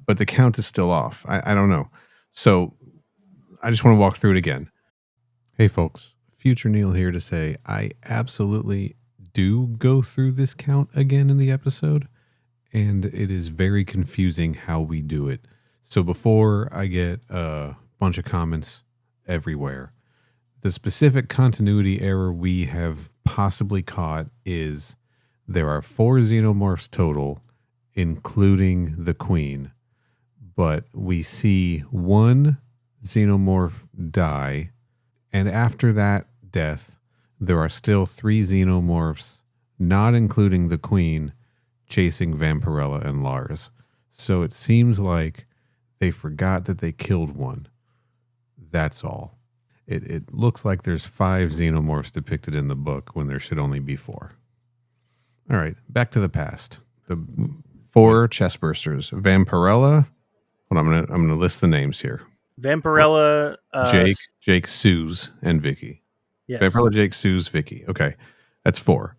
But the count is still off. I don't know. So I just want to walk through it again. Hey, folks. Future Neil here to say I absolutely do go through this count again in the episode, and it is very confusing how we do it. So before I get a bunch of comments everywhere, the specific continuity error we have possibly caught is there are 4 xenomorphs total, including the queen. But we see 1 xenomorph die, and after that death, there are still 3 xenomorphs, not including the queen, chasing Vampirella and Lars. So it seems like they forgot that they killed one. That's all. It looks like there's 5 xenomorphs depicted in the book when there should only be 4. All right, back to the past. The 4 chestbursters: Vampirella. Well, I'm gonna list the names here. Vampirella, Jake, Suze, and Vicky. Yes. Vampirella, Jake, Suze, Vicky. Okay, that's 4.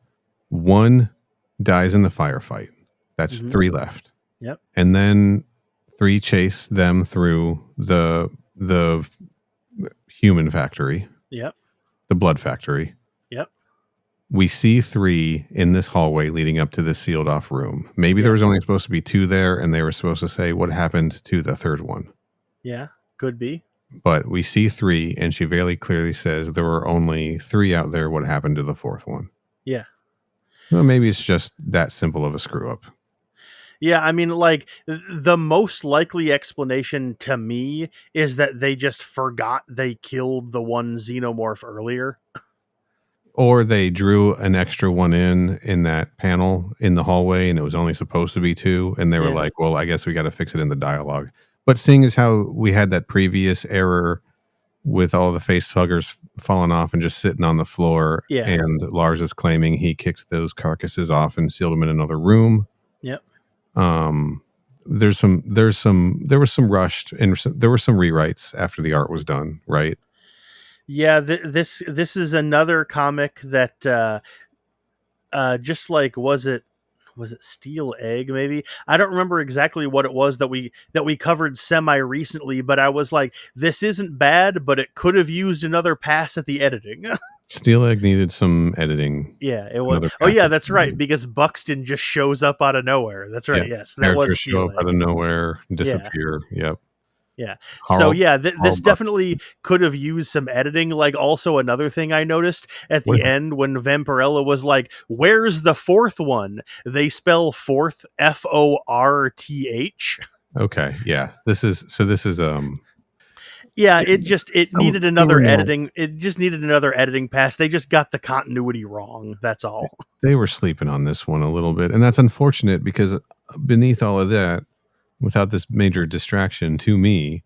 1 dies in the firefight. That's 3 left. Yep. And then 3 chase them through the the human factory, Yep. the blood factory. Yep. We see 3 in this hallway leading up to this sealed off room. Maybe there Yeah. was only supposed to be 2 there, and they were supposed to say what happened to the third one. Yeah. Could be. But we see 3, and she very clearly says there were only 3 out there. What happened to the fourth one? Yeah. Well, maybe it's just that simple of a screw up. Yeah, I mean, like, the most likely explanation to me is that they just forgot they killed the one xenomorph earlier. Or they drew an extra one in that panel in the hallway, and it was only supposed to be 2, and they were Yeah. like, well, I guess we got to fix it in the dialogue. But seeing as how we had that previous error with all the face huggers falling off and just sitting on the floor, Yeah. and Lars is claiming he kicked those carcasses off and sealed them in another room. Yep. There was some rushed, and there were some rewrites after the art was done, right? Yeah, this is another comic that just like was it Steel Egg maybe? I don't remember exactly what it was that we covered semi recently, but I was like, this isn't bad, but it could have used another pass at the editing. Steel Egg needed some editing. Yeah, it was. Oh yeah, that's right, because Buxton just shows up out of nowhere. That's right. Yeah, Yes, that was characters show Steel up out Egg. of nowhere, disappear. Yep. Yeah. Carl- So yeah, Carl this Buxton. definitely could have used some editing. Like, also another thing I noticed at the What? end when Vampirella was like, "Where's the fourth one?" They spell fourth Forth. Okay, yeah. This is Yeah, it needed another humor. editing. It just needed another editing pass. They just got the continuity wrong. That's all. they were sleeping on this one a little bit, and that's unfortunate because beneath all of that, without this major distraction to me,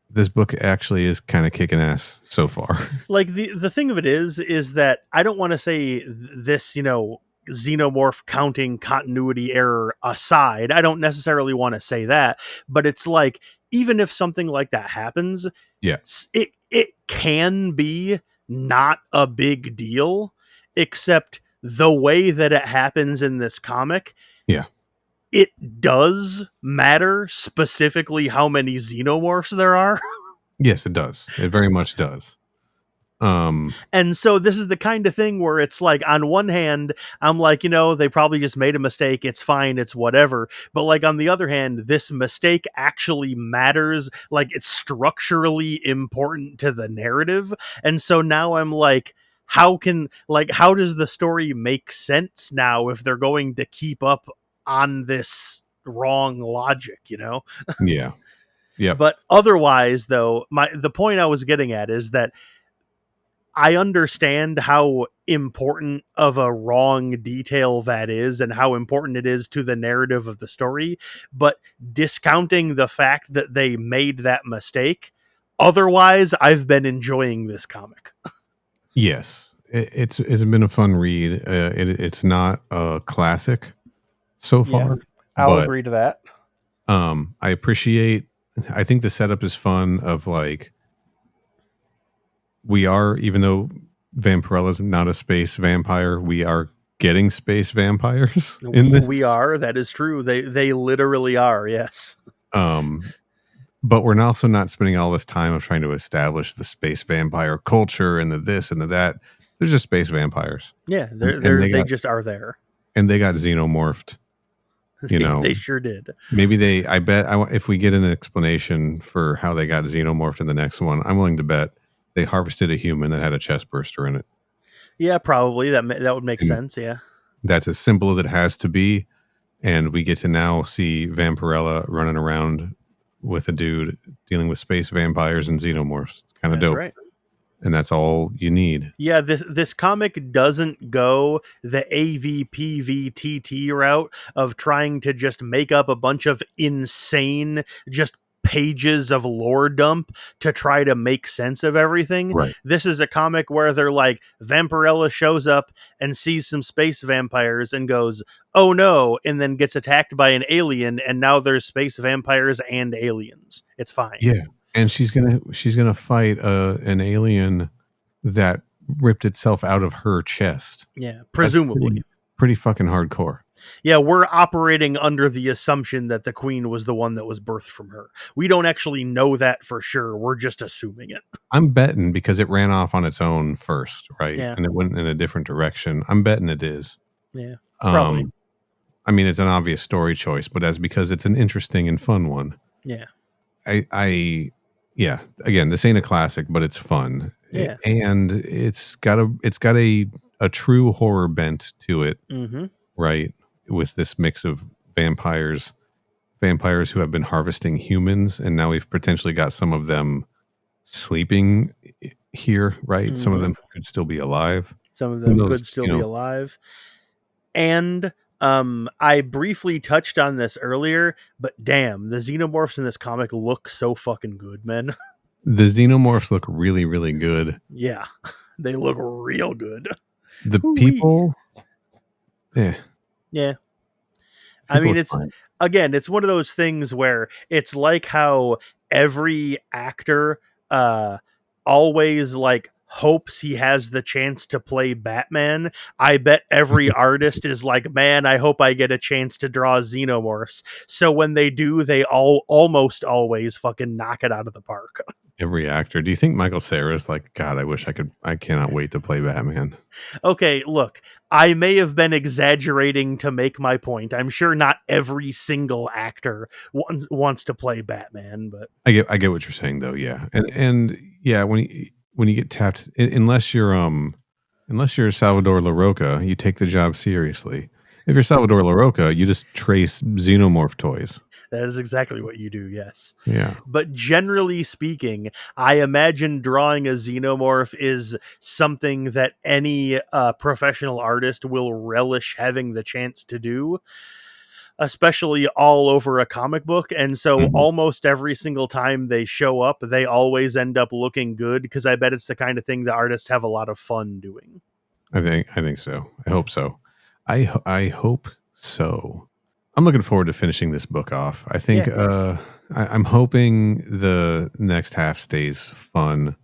this book actually is kind of kicking ass so far. Like, the thing of it is that I don't want to say this, xenomorph counting continuity error aside. I don't necessarily want to say that, but it's like, even if something like that happens, Yeah. it can be not a big deal, except the way that it happens in this comic. Yeah. It does matter specifically how many xenomorphs there are. Yes, it does. It very much does. And so this is the kind of thing where it's like, on one hand, I'm like, they probably just made a mistake. It's fine. It's whatever. But like, on the other hand, this mistake actually matters. Like, it's structurally important to the narrative. And so now I'm like, how does the story make sense now if they're going to keep up on this wrong logic, Yeah. Yeah. But otherwise, though, the point I was getting at is that I understand how important of a wrong detail that is and how important it is to the narrative of the story, but discounting the fact that they made that mistake, otherwise, I've been enjoying this comic. Yes. It's been a fun read. It's not a classic so far. I'll but, agree to that. I think the setup is fun of like, even though Vampirella's not a space vampire, we are getting space vampires in this. We are. That is true. They literally are. Yes. But we're also not spending all this time of trying to establish the space vampire culture and the this and the that. They're just space vampires. Yeah, they just are there. And they got xenomorphed. They sure did. Maybe if we get an explanation for how they got xenomorphed in the next one, I'm willing to bet they harvested a human that had a chest burster in it. Yeah, probably. That would make sense, yeah. That's as simple as it has to be. And we get to now see Vampirella running around with a dude dealing with space vampires and xenomorphs. It's kind of dope. Right. And that's all you need. Yeah, this comic doesn't go the AVPVTT route of trying to just make up a bunch of insane, just pages of lore dump to try to make sense of everything. Right. This is a comic where they're like, Vampirella shows up and sees some space vampires and goes, oh no, and then gets attacked by an alien, and now there's space vampires and aliens. It's fine. Yeah. And she's gonna fight an alien that ripped itself out of her chest. Yeah, presumably. Pretty fucking hardcore. Yeah, we're operating under the assumption that the queen was the one that was birthed from her. We don't actually know that for sure. We're just assuming it. I'm betting because it ran off on its own first, right? Yeah. And it went in a different direction. I'm betting it is. Yeah, probably. I mean, it's an obvious story choice, but that's because it's an interesting and fun one. Yeah. Yeah. Again, this ain't a classic, but it's fun. Yeah. And it's got a true horror bent to it, Mm-hmm. right? With this mix of vampires who have been harvesting humans, and now we've potentially got some of them sleeping here, right? Some of them could still be alive. Some of Who them knows, could still be alive. And I briefly touched on this earlier, but damn, the xenomorphs in this comic look so fucking good, man. The xenomorphs look really, really good. Yeah, they look real good. The Ooh-wee. people, yeah. I mean, it's one of those things where it's like how every actor always like hopes he has the chance to play Batman. I bet every artist is like, man, I hope I get a chance to draw xenomorphs. So when they do, they almost always fucking knock it out of the park. Every actor. Do you think Michael Cera is like, God, I cannot wait to play Batman? Okay, look, I may have been exaggerating to make my point. I'm sure not every single actor wants to play Batman, but I get what you're saying though. Yeah. And yeah, when you get tapped, unless you're Salvador LaRocca, you take the job seriously. If you're Salvador LaRocca, you just trace xenomorph toys. That is exactly what you do, yes. Yeah. But generally speaking, I imagine drawing a xenomorph is something that any professional artist will relish having the chance to do, especially all over a comic book. And so almost every single time they show up, they always end up looking good, because I bet it's the kind of thing the artists have a lot of fun doing. I think so. I hope so. I hope so. I'm looking forward to finishing this book off. I think I'm hoping the next half stays fun.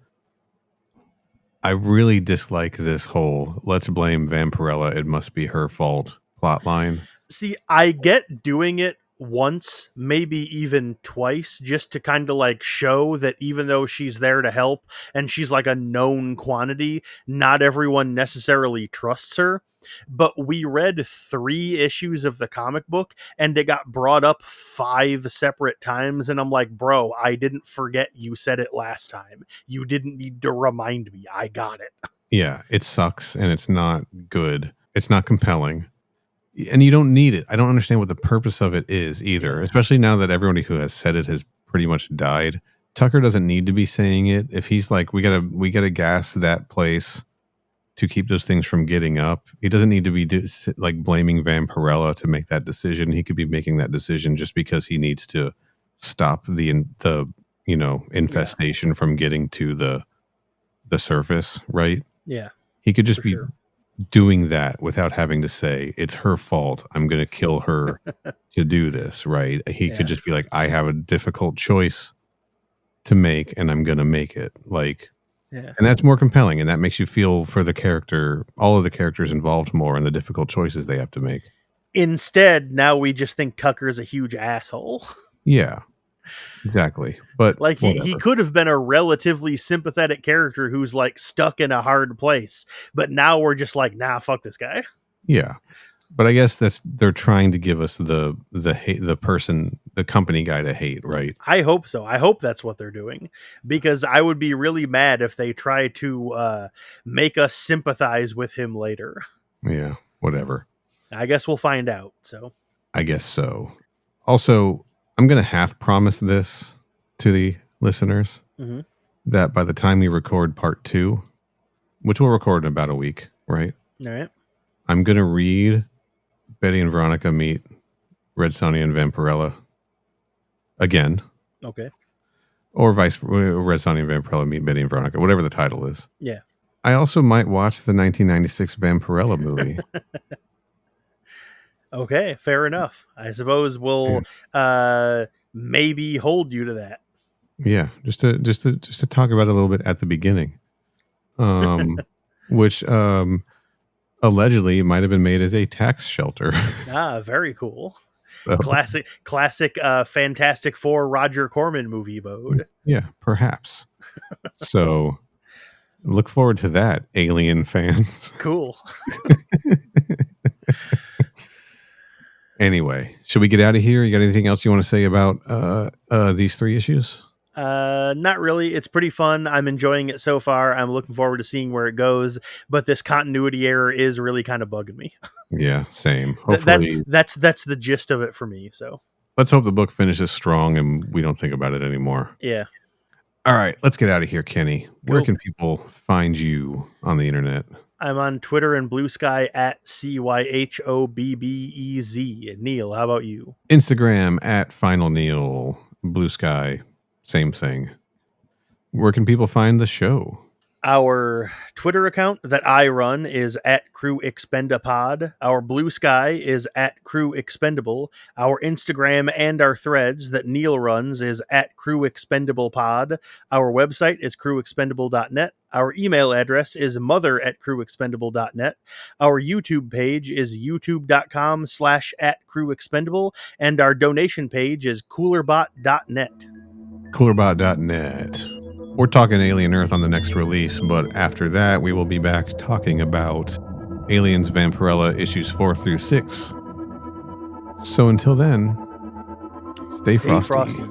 I really dislike this whole let's blame Vampirella, it must be her fault plot line. See, I get doing it once, maybe even twice, just to kind of like show that even though she's there to help and she's like a known quantity, not everyone necessarily trusts her. But we read 3 issues of the comic book and it got brought up 5 separate times. And I'm like, bro, I didn't forget you said it last time. You didn't need to remind me. I got it. Yeah, it sucks and it's not good. It's not compelling. And you don't need it. I don't understand what the purpose of it is either, especially now that everybody who has said it has pretty much died. Tucker doesn't need to be saying it. If he's like, we gotta gas that place to keep those things from getting up, he doesn't need to be like blaming Vampirella to make that decision. He could be making that decision just because he needs to stop the infestation from getting to the surface, right? Yeah. He could just be doing that without having to say it's her fault, I'm going to kill her to do this, right? He could just be like, I have a difficult choice to make and I'm going to make it. Like, and that's more compelling, and that makes you feel for the character, all of the characters involved more, and the difficult choices they have to make. Instead, now we just think Tucker's a huge asshole. Yeah, exactly. But like he could have been a relatively sympathetic character who's like stuck in a hard place, but now we're just like, nah, fuck this guy. Yeah. But I guess they're trying to give us the hate, the company guy to hate, right? I hope so. I hope that's what they're doing, because I would be really mad if they try to make us sympathize with him later. Yeah, whatever. I guess we'll find out. So I guess so. Also, I'm going to half promise this to the listeners that by the time we record part 2, which we'll record in about a week, right? All right. I'm going to read Betty and Veronica meet Red Sonja and Vampirella again. Okay. Or Red Sonja and Vampirella meet Betty and Veronica, whatever the title is. Yeah. I also might watch the 1996 Vampirella movie. Okay, fair enough. I suppose we'll maybe hold you to that. Yeah, just to talk about it a little bit at the beginning. Which Allegedly, it might have been made as a tax shelter. Ah, very cool. So, Classic Fantastic Four Roger Corman movie mode. yeah, perhaps. So look forward to that, Alien fans. Cool. Anyway, should we get out of here? You got anything else you want to say about these 3 issues? Not really. It's pretty fun. I'm enjoying it so far. I'm looking forward to seeing where it goes. But this continuity error is really kind of bugging me. Yeah, same. Hopefully, that's the gist of it for me. So let's hope the book finishes strong and we don't think about it anymore. yeah. All right, let's get out of here, Kenny. Where Go. can people find you on the internet? I'm on Twitter and Blue Sky at CYHOBBEZ. Neil, how about you? Instagram at Final Neil. Blue Sky, same thing. Where can people find the show? Our Twitter account that I run is at Crew Expendapod. Our Blue Sky is at Crew Expendable. Our Instagram and our threads that Neil runs is at Crew Expendable Pod. Our website is crewexpendable.net. Our email address is mother@crewexpendable.net. Our YouTube page is youtube.com/@crewexpendable. And our donation page is coolerbot.net. Coolerbot.net. We're talking Alien Earth on the next release, but after that, we will be back talking about Aliens Vampirella issues 4 through 6. So until then, stay frosty. frosty.